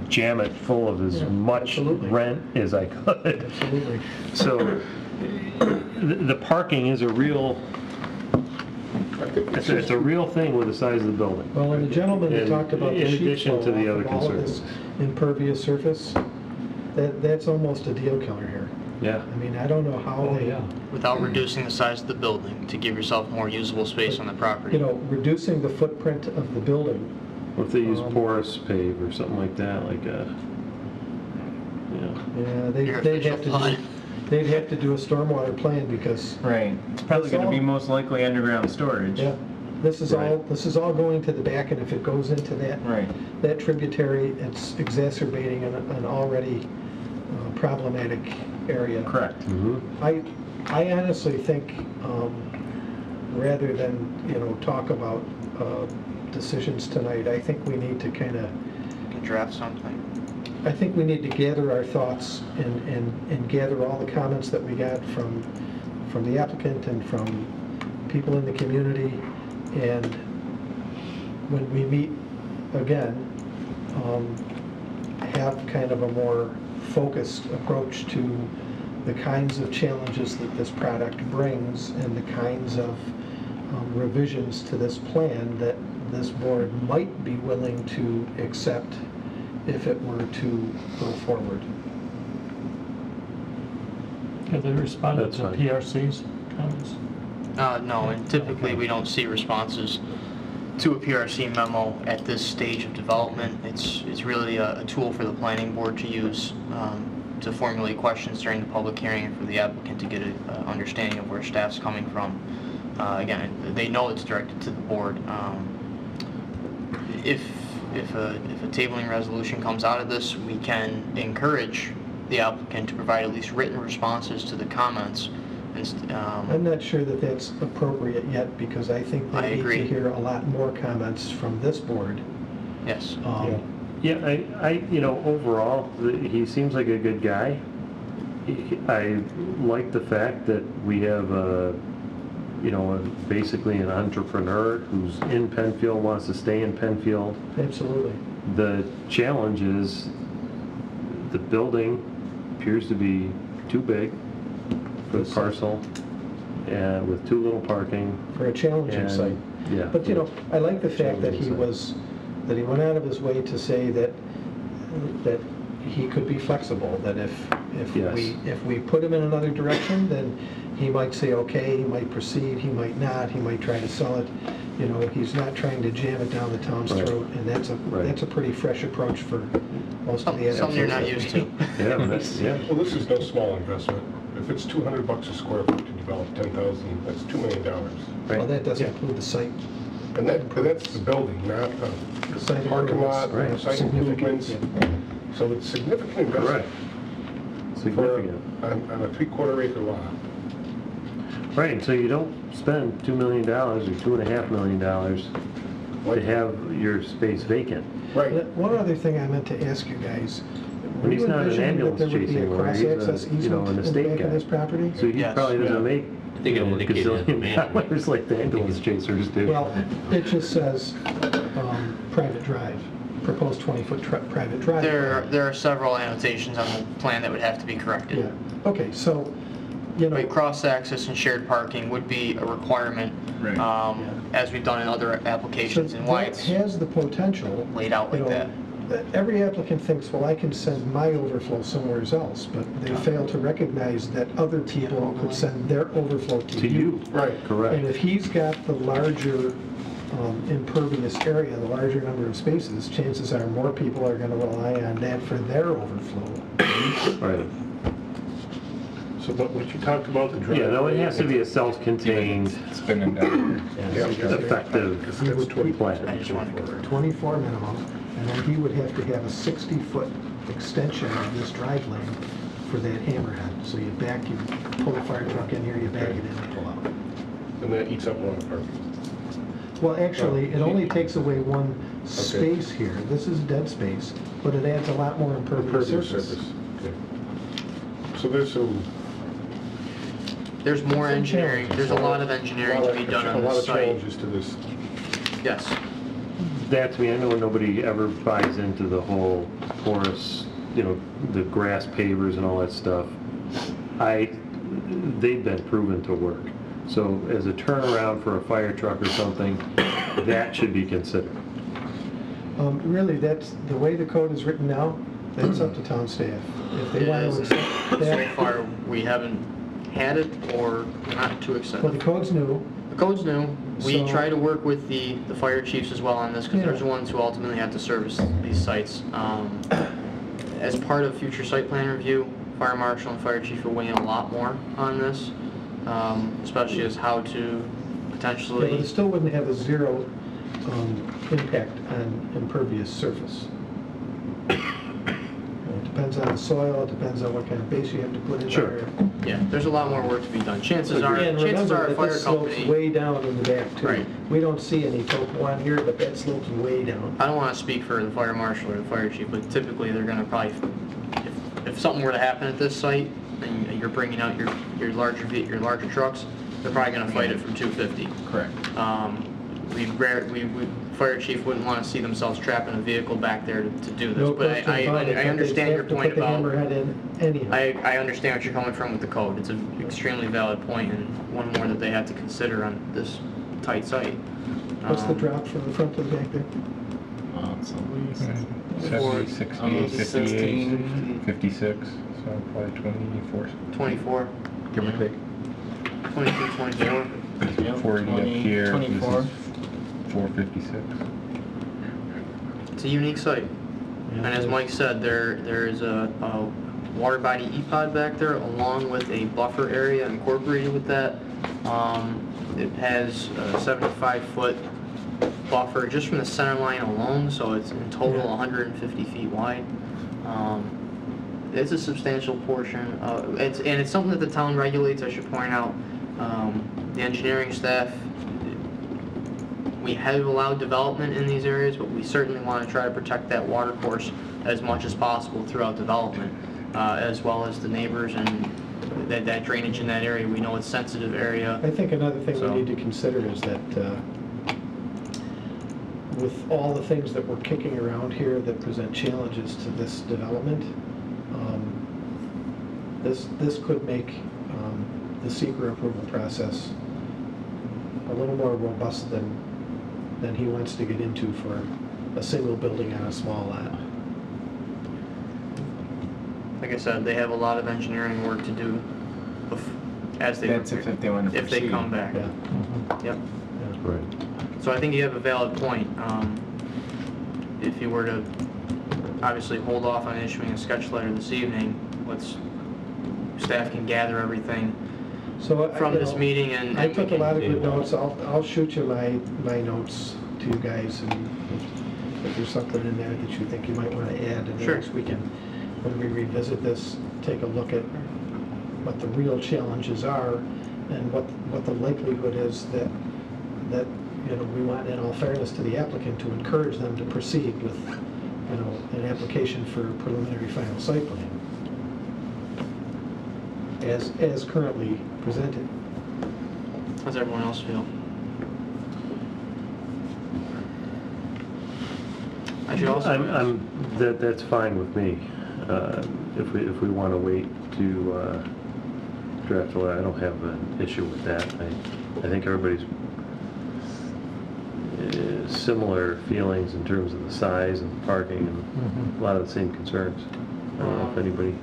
Speaker 1: jam it full of as much rent as I could.
Speaker 3: Absolutely.
Speaker 1: So the parking is a real, it's a real thing with the size of the building.
Speaker 3: Well, and the gentleman that talked about the
Speaker 1: in
Speaker 3: sheet
Speaker 1: addition
Speaker 3: flow
Speaker 1: to the
Speaker 3: off
Speaker 1: other
Speaker 3: of all of this
Speaker 1: concerns.
Speaker 3: impervious surface, that's almost a deal killer here.
Speaker 1: Yeah.
Speaker 3: I mean, I don't know how they,
Speaker 4: Without reducing the size of the building to give yourself more usable space on the property.
Speaker 3: you know, reducing the footprint of the building.
Speaker 1: What if they use porous pave or something like that, like a,
Speaker 3: Yeah, they'd have to do a stormwater plan because.
Speaker 19: Right. It's probably going to be most likely underground storage.
Speaker 3: Yeah. This is all going to the back, and if it goes into that tributary, it's exacerbating an already problematic area.
Speaker 19: Correct.
Speaker 3: I honestly think, rather than, talk about decisions tonight, I think we need to kind of
Speaker 4: draft something.
Speaker 3: I think we need to gather our thoughts and gather all the comments that we got from the applicant and from people in the community, and when we meet again, have kind of a more focused approach to the kinds of challenges that this product brings and the kinds of revisions to this plan that this board might be willing to accept if it were to go forward.
Speaker 5: Have they responded to PRC's comments?
Speaker 4: No, and typically we don't see responses to a PRC memo at this stage of development. It's really a tool for the planning board to use to formulate questions during the public hearing and for the applicant to get an understanding of where staff's coming from. Again, they know it's directed to the board. If a tabling resolution comes out of this, we can encourage the applicant to provide at least written responses to the comments.
Speaker 3: I'm not sure that that's appropriate yet because I think they need to hear a lot more comments from this board.
Speaker 4: Yes.
Speaker 1: Overall, he seems like a good guy. I like the fact that we have basically an entrepreneur who's in Penfield, wants to stay in Penfield.
Speaker 3: Absolutely.
Speaker 1: The challenge is the building appears to be too big for the parcel and with too little parking.
Speaker 3: For a challenging site.
Speaker 1: Yeah.
Speaker 3: But, I like the fact that he went out of his way to say that he could be flexible, that if we put him in another direction, then he might say, okay, he might proceed, he might not, he might try to sell it. He's not trying to jam it down the town's throat, and that's a pretty fresh approach for most of the
Speaker 4: something you're not used to.
Speaker 7: Well, this is no small investment. If it's $200 a square foot to develop 10,000, that's $2 million.
Speaker 3: Well, that doesn't include the site.
Speaker 7: And that's the building, not the
Speaker 3: site
Speaker 7: parking lot,
Speaker 3: improvements,
Speaker 7: site improvements. So it's significant investment.
Speaker 1: Significant.
Speaker 7: On a 3/4 acre lot.
Speaker 1: Right, and so you don't spend $2 million or $2.5 million to have your space vacant.
Speaker 7: Right.
Speaker 3: One other thing I meant to ask you guys.
Speaker 1: When he's not an ambulance chasing one, he's an estate guy.
Speaker 3: This property?
Speaker 1: So he probably doesn't make
Speaker 6: I think it indicated in the
Speaker 1: gazillion dollars like the ambulance chasers do.
Speaker 3: Well, it just says private drive, proposed 20-foot private drive.
Speaker 4: There are several annotations on the plan that would have to be corrected.
Speaker 3: Yeah. Okay, so,
Speaker 4: cross-access and shared parking would be a requirement, as we've done in other applications, and why it's
Speaker 3: has the potential
Speaker 4: laid out like that.
Speaker 3: Every applicant thinks, well, I can send my overflow somewhere else, but they fail to recognize that other people could send their overflow to you.
Speaker 7: Right.
Speaker 1: Correct.
Speaker 3: And if he's got the larger impervious area, the larger number of spaces, chances are more people are going to rely on that for their overflow.
Speaker 1: Right.
Speaker 7: So what you talked about, the drive.
Speaker 1: Yeah, no, it has to be a self-contained,
Speaker 19: Spinning down.
Speaker 1: effective plan.
Speaker 3: 24 minimum, and then he would have to have a 60-foot extension of this drive lane for that hammerhead. So you pull the fire truck in here, you back it in and pull out.
Speaker 7: And that eats up a lot of parking.
Speaker 3: Well, actually, it only takes away one space here. This is dead space, but it adds a lot more impervious surface.
Speaker 7: Okay. So there's some...
Speaker 4: There's more engineering, there's a lot of engineering to be done on this site.
Speaker 7: A lot of challenges to this.
Speaker 4: Yes.
Speaker 1: That to me, I know nobody ever buys into the whole porous, you know, the grass pavers and all that stuff. They've been proven to work. So as a turnaround for a fire truck or something, that should be considered.
Speaker 3: Really, that's, the way the code is written now, that's up to town staff. If they want to accept that.
Speaker 4: So far, we haven't had it or not to accept
Speaker 3: Well,
Speaker 4: it.
Speaker 3: the code's new.
Speaker 4: The code's new. We
Speaker 3: So-
Speaker 4: try to work with the fire chiefs as well on this because
Speaker 3: Yeah.
Speaker 4: they're the ones who ultimately have to service these sites. As part of future site plan review, fire marshal and fire chief will weigh in a lot more on this, especially as how to
Speaker 3: Yeah, but
Speaker 4: potentially...
Speaker 3: it still wouldn't have a zero impact on impervious surface. It depends on the soil, it depends on what kind of base you have to put in there.
Speaker 4: Yeah, there's a lot more work to be done. Chances are,
Speaker 3: And
Speaker 4: chances are
Speaker 3: remember
Speaker 4: a
Speaker 3: that
Speaker 4: fire
Speaker 3: this slopes
Speaker 4: company...
Speaker 3: way down in the back too.
Speaker 4: Right.
Speaker 3: We don't see any topo on here, but that slopes way down.
Speaker 4: I don't want to speak for the fire marshal or the fire chief, but typically they're going to probably, if something were to happen at this site, and you're bringing out your larger trucks, they're probably going to fight it from 250.
Speaker 19: Correct.
Speaker 4: Fire chief wouldn't want to see themselves trapping a vehicle back there to do this.
Speaker 3: No
Speaker 4: But
Speaker 3: question about it,
Speaker 4: I
Speaker 3: but
Speaker 4: understand
Speaker 3: they
Speaker 4: your
Speaker 3: have to
Speaker 4: point
Speaker 3: put the
Speaker 4: about.
Speaker 3: hammerhead in anyhow.
Speaker 4: I understand what you're coming from with the code. It's an extremely valid point and one more that they have to consider on this tight site.
Speaker 3: What's the drop from the front to the back there?
Speaker 19: It's at least
Speaker 20: 70, 60, 58, 56, so probably 24.
Speaker 4: 24.
Speaker 20: Give or take.
Speaker 4: 22, 24.
Speaker 20: 40 up here.
Speaker 19: 24.
Speaker 20: This is 456.
Speaker 4: It's a unique site. And as Mike said, there is a water body E-pod back there along with a buffer area incorporated with that. It has a 75-foot buffer just from the center line alone, so it's in total 150 feet wide. It's a substantial portion. It's something that the town regulates, I should point out. The engineering staff, we have allowed development in these areas, but we certainly want to try to protect that water course as much as possible throughout development, as well as the neighbors and that drainage in that area. We know it's a sensitive area.
Speaker 3: I think another thing we need to consider is that with all the things that we're kicking around here that present challenges to this development, this could make the secret approval process a little more robust than he wants to get into for a single building on a small lot.
Speaker 4: Like I said, they have a lot of engineering work to do as they
Speaker 19: That's if they want to
Speaker 4: if they
Speaker 19: proceed.
Speaker 4: come back.
Speaker 3: Yeah.
Speaker 4: Yep.
Speaker 1: Right.
Speaker 4: So I think you have a valid point. If you were to obviously hold off on issuing a sketch letter this evening, staff can gather everything from this meeting and
Speaker 3: I took a lot of good notes. I'll shoot you my notes to you guys, and if there's something in there that you think you might want to add, and
Speaker 4: Sure.
Speaker 3: next we can, when we revisit this, take a look at what the real challenges are and what the likelihood is that we want, in all fairness to the applicant, to encourage them to proceed with an application for preliminary final site plan as currently presented.
Speaker 4: How does everyone else feel? I should also.
Speaker 1: That's fine with me. If we want to wait to draft a letter, I don't have an issue with that. I think everybody's similar feelings in terms of the size and the parking and a lot of the same concerns. I don't know if anybody.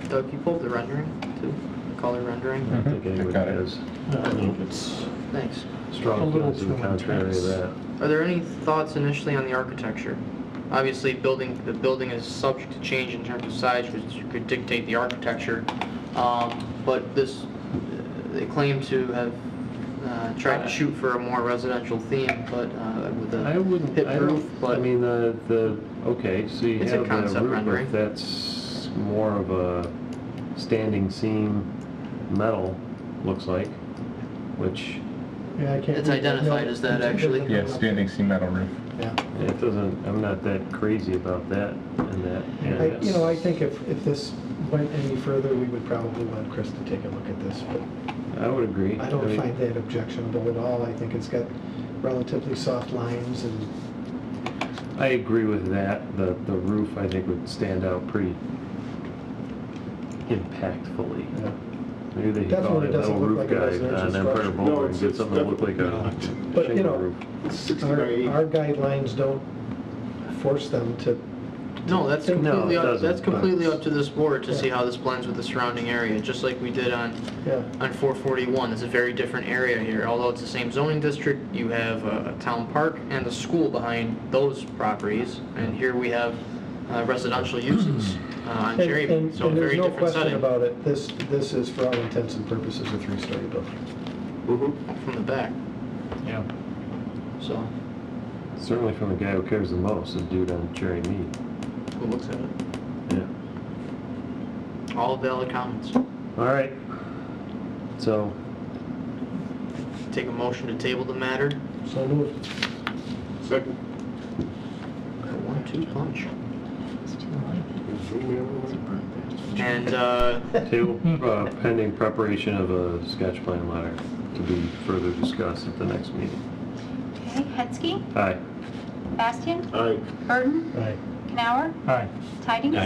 Speaker 4: Doug, you pulled the rendering too? The color rendering?
Speaker 1: I don't think anybody has.
Speaker 3: I think it's
Speaker 4: Thanks.
Speaker 1: Strong feelings to the contrary of that.
Speaker 4: Are there any thoughts initially on the architecture? Obviously, the building is subject to change in terms of size, which could dictate the architecture. But they claim to have tried to shoot for a more residential theme, but with a hip roof. But
Speaker 1: I mean, okay, so you
Speaker 4: it's a
Speaker 1: have the
Speaker 4: concept
Speaker 1: roof,
Speaker 4: rendering.
Speaker 1: if that's more of a standing seam metal, looks like, which
Speaker 3: Yeah, I can't
Speaker 4: It's
Speaker 3: read that.
Speaker 4: identified
Speaker 3: No,
Speaker 4: as that,
Speaker 3: it's
Speaker 4: actually.
Speaker 20: Yeah, standing seam metal roof.
Speaker 3: Yeah.
Speaker 1: It doesn't, I'm not that crazy about that and that.
Speaker 3: I think if this went any further, we would probably want Chris to take a look at this, but
Speaker 1: I would agree.
Speaker 3: I don't find that objectionable at all. I think it's got relatively soft lines, and
Speaker 1: I agree with that. The roof, I think, would stand out pretty impactfully.
Speaker 3: Yeah.
Speaker 1: Maybe they could call
Speaker 3: Definitely
Speaker 1: it
Speaker 3: doesn't
Speaker 1: little
Speaker 3: look
Speaker 1: roof
Speaker 3: like a
Speaker 1: guy
Speaker 3: residential
Speaker 1: on Empire
Speaker 3: structure.
Speaker 1: Boulevard
Speaker 7: No,
Speaker 1: and get something that looked like a
Speaker 3: but
Speaker 1: shingle roof.
Speaker 3: our guidelines don't force them to.
Speaker 4: No, that's
Speaker 3: No,
Speaker 4: completely
Speaker 1: it
Speaker 4: up,
Speaker 1: doesn't,
Speaker 4: that's completely
Speaker 1: but-
Speaker 4: up to this board to see
Speaker 3: Yeah.
Speaker 4: how this blends with the surrounding area, just like we did on
Speaker 3: Yeah.
Speaker 4: 441. It's a very different area here. Although it's the same zoning district, you have a town park and a school behind those properties, and here we have residential uses on Cherry Bean, so a
Speaker 3: And there's
Speaker 4: very
Speaker 3: no
Speaker 4: different
Speaker 3: question
Speaker 4: setting.
Speaker 3: about it. This is, for all intents and purposes, a three-story building.
Speaker 4: From the back,
Speaker 5: Yeah.
Speaker 4: so
Speaker 1: Certainly from the guy who cares the most, the dude on Cherry Mead.
Speaker 4: who looks at it?
Speaker 1: Yeah.
Speaker 4: All valid comments.
Speaker 1: All right. So,
Speaker 4: Take a motion to table the matter.
Speaker 3: So moved.
Speaker 7: Second.
Speaker 4: 1-2 punch. And
Speaker 1: table, pending preparation of a sketch plan letter to be further discussed at the next meeting.
Speaker 2: Okay, Hetzke,
Speaker 1: Aye.
Speaker 2: Bastian,
Speaker 7: Aye.
Speaker 2: Burton,
Speaker 3: Aye.
Speaker 2: Canower,
Speaker 5: Aye.
Speaker 2: Tidings.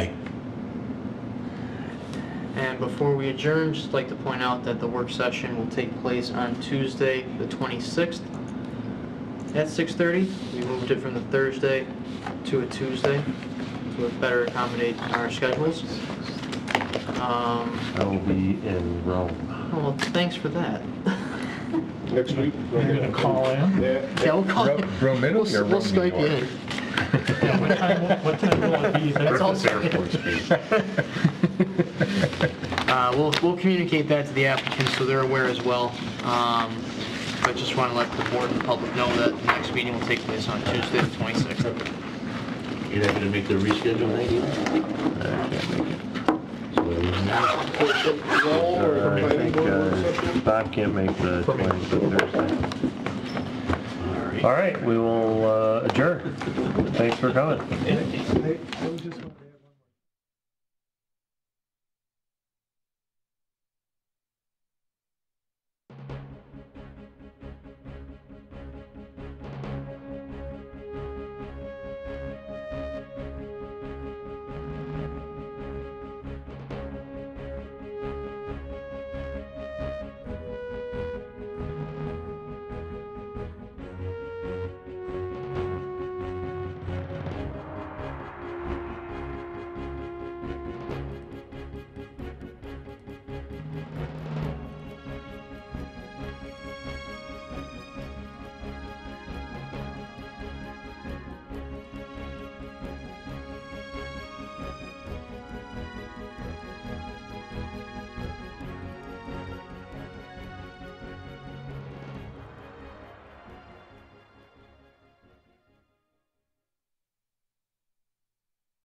Speaker 4: And before we adjourn, just like to point out that the work session will take place on Tuesday, the 26th at 6:30. We moved it from the Thursday to a Tuesday to better accommodate our schedules.
Speaker 1: I will be in Rome.
Speaker 4: Well, thanks for that.
Speaker 7: Next week?
Speaker 5: You're going to call in?
Speaker 7: Yeah.
Speaker 4: Yeah, we'll call you.
Speaker 20: Rome, Italy or
Speaker 4: We'll
Speaker 20: Rome, New
Speaker 4: Skype you
Speaker 20: York?
Speaker 4: in.
Speaker 5: Yeah, what time will it be?
Speaker 4: That's all.
Speaker 1: Airport speed.
Speaker 4: We'll communicate that to the applicants so they're aware as well. But just want to let the board and the public know that the next meeting will take place on Tuesday, the 26th.
Speaker 6: You're not gonna make the reschedule night either?
Speaker 1: I can't make it.
Speaker 7: Roll
Speaker 1: I think Bob can't make the 20th Thursday. All right, we will adjourn. Thanks for coming.
Speaker 3: I was just wondering.